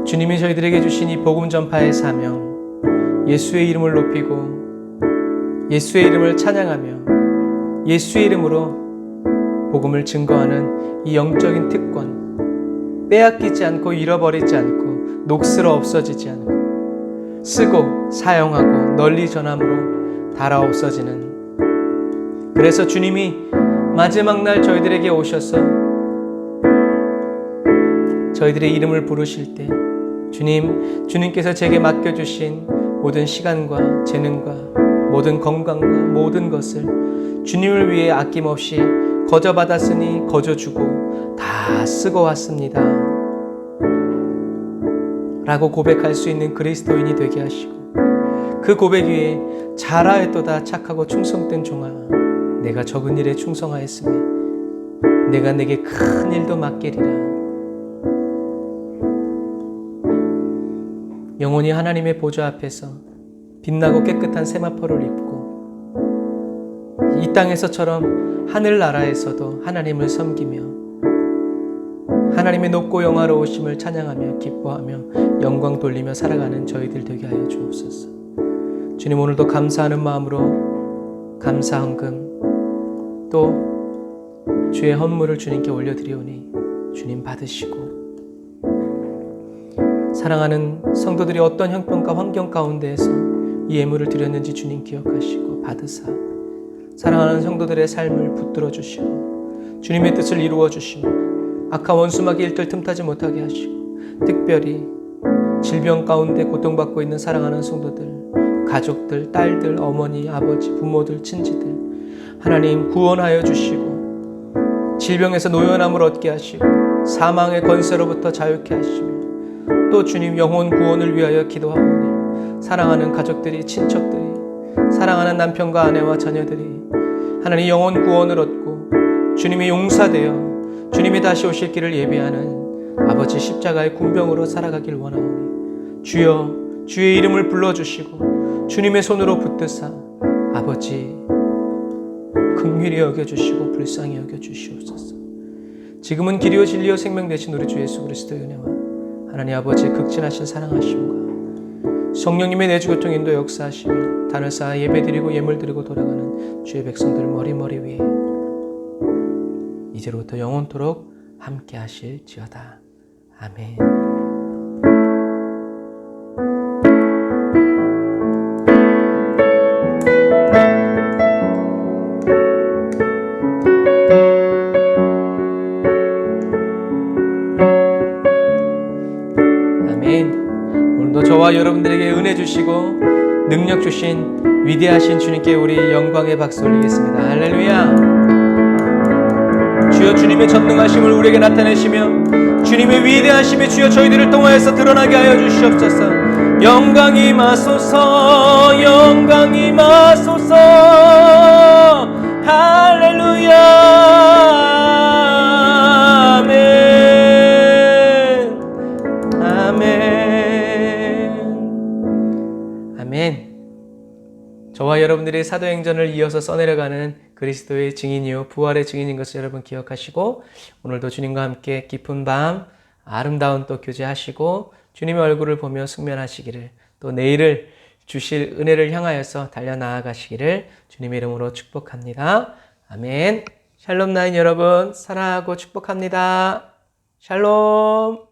주님이 저희들에게 주신 이 복음 전파의 사명, 예수의 이름을 높이고 예수의 이름을 찬양하며 예수의 이름으로 복음을 증거하는 이 영적인 특권, 빼앗기지 않고 잃어버리지 않고 녹슬어 없어지지 않고 쓰고 사용하고 널리 전함으로 닳아 없어지는, 그래서 주님이 마지막 날 저희들에게 오셔서 저희들의 이름을 부르실 때 주님께서 제게 맡겨주신 모든 시간과 재능과 모든 건강과 모든 것을 주님을 위해 아낌없이 거저받았으니 거저주고 다 쓰고 왔습니다 라고 고백할 수 있는 그리스도인이 되게 하시고, 그 고백 위에 잘하였도다 착하고 충성된 종아, 내가 적은 일에 충성하였으니 내가 내게 큰 일도 맡기리라. 영원히 하나님의 보좌 앞에서 빛나고 깨끗한 세마포를 입고 이 땅에서처럼 하늘나라에서도 하나님을 섬기며 하나님의 높고 영화로우심을 찬양하며 기뻐하며 영광 돌리며 살아가는 저희들 되게 하여 주옵소서. 주님, 오늘도 감사하는 마음으로 감사헌금 또 주의 헌물을 주님께 올려드리오니 주님 받으시고, 사랑하는 성도들이 어떤 형편과 환경 가운데에서 이 예물을 드렸는지 주님 기억하시고 받으사 사랑하는 성도들의 삶을 붙들어 주시고 주님의 뜻을 이루어 주시고 악한 원수마귀 일들 틈타지 못하게 하시고, 특별히 질병 가운데 고통받고 있는 사랑하는 성도들, 가족들, 딸들, 어머니, 아버지, 부모들, 친지들 하나님 구원하여 주시고 질병에서 노연함을 얻게 하시고 사망의 권세로부터 자유케 하시며, 또 주님 영혼 구원을 위하여 기도하오니 사랑하는 가족들이, 친척들이, 사랑하는 남편과 아내와 자녀들이 하나님 영혼 구원을 얻고 주님이 용사되어 주님이 다시 오실 길을 예비하는 아버지 십자가의 군병으로 살아가길 원하오니 주여 주의 이름을 불러주시고 주님의 손으로 붙드사 아버지 긍휼히 여겨주시고 불쌍히 여겨주시옵소서. 지금은 길이요 진리요 생명 되신 우리 주 예수 그리스도의 은혜와 하나님 아버지의 극진하신 사랑하심과 성령님의 내주교통 인도 역사하시며 단을 쌓아 예배드리고 예물드리고 돌아가는 주의 백성들 머리 위에 이제로부터 영원토록 함께 하실지어다. 아멘. 오늘도 저와 여러분들에게 은혜 주시고 능력 주신 위대하신 주님께 우리 영광의 박수 올리겠습니다. 할렐루야. 주여 주님의 전능하심을 우리에게 나타내시며 주님의 위대하심이 주여 저희들을 통하여서 드러나게 하여 주시옵소서. 영광이 임하소서. 영광이 임하소서. 할렐루야. 아멘. 저와 여러분들이 사도행전을 이어서 써내려가는 그리스도의 증인이요 부활의 증인인 것을 여러분 기억하시고 오늘도 주님과 함께 깊은 밤 아름다운 또 교제하시고 주님의 얼굴을 보며 숙면하시기를 또 내일을 주실 은혜를 향하여서 달려나아가시기를 주님의 이름으로 축복합니다. 아멘. 샬롬 나인 여러분 사랑하고 축복합니다. 샬롬.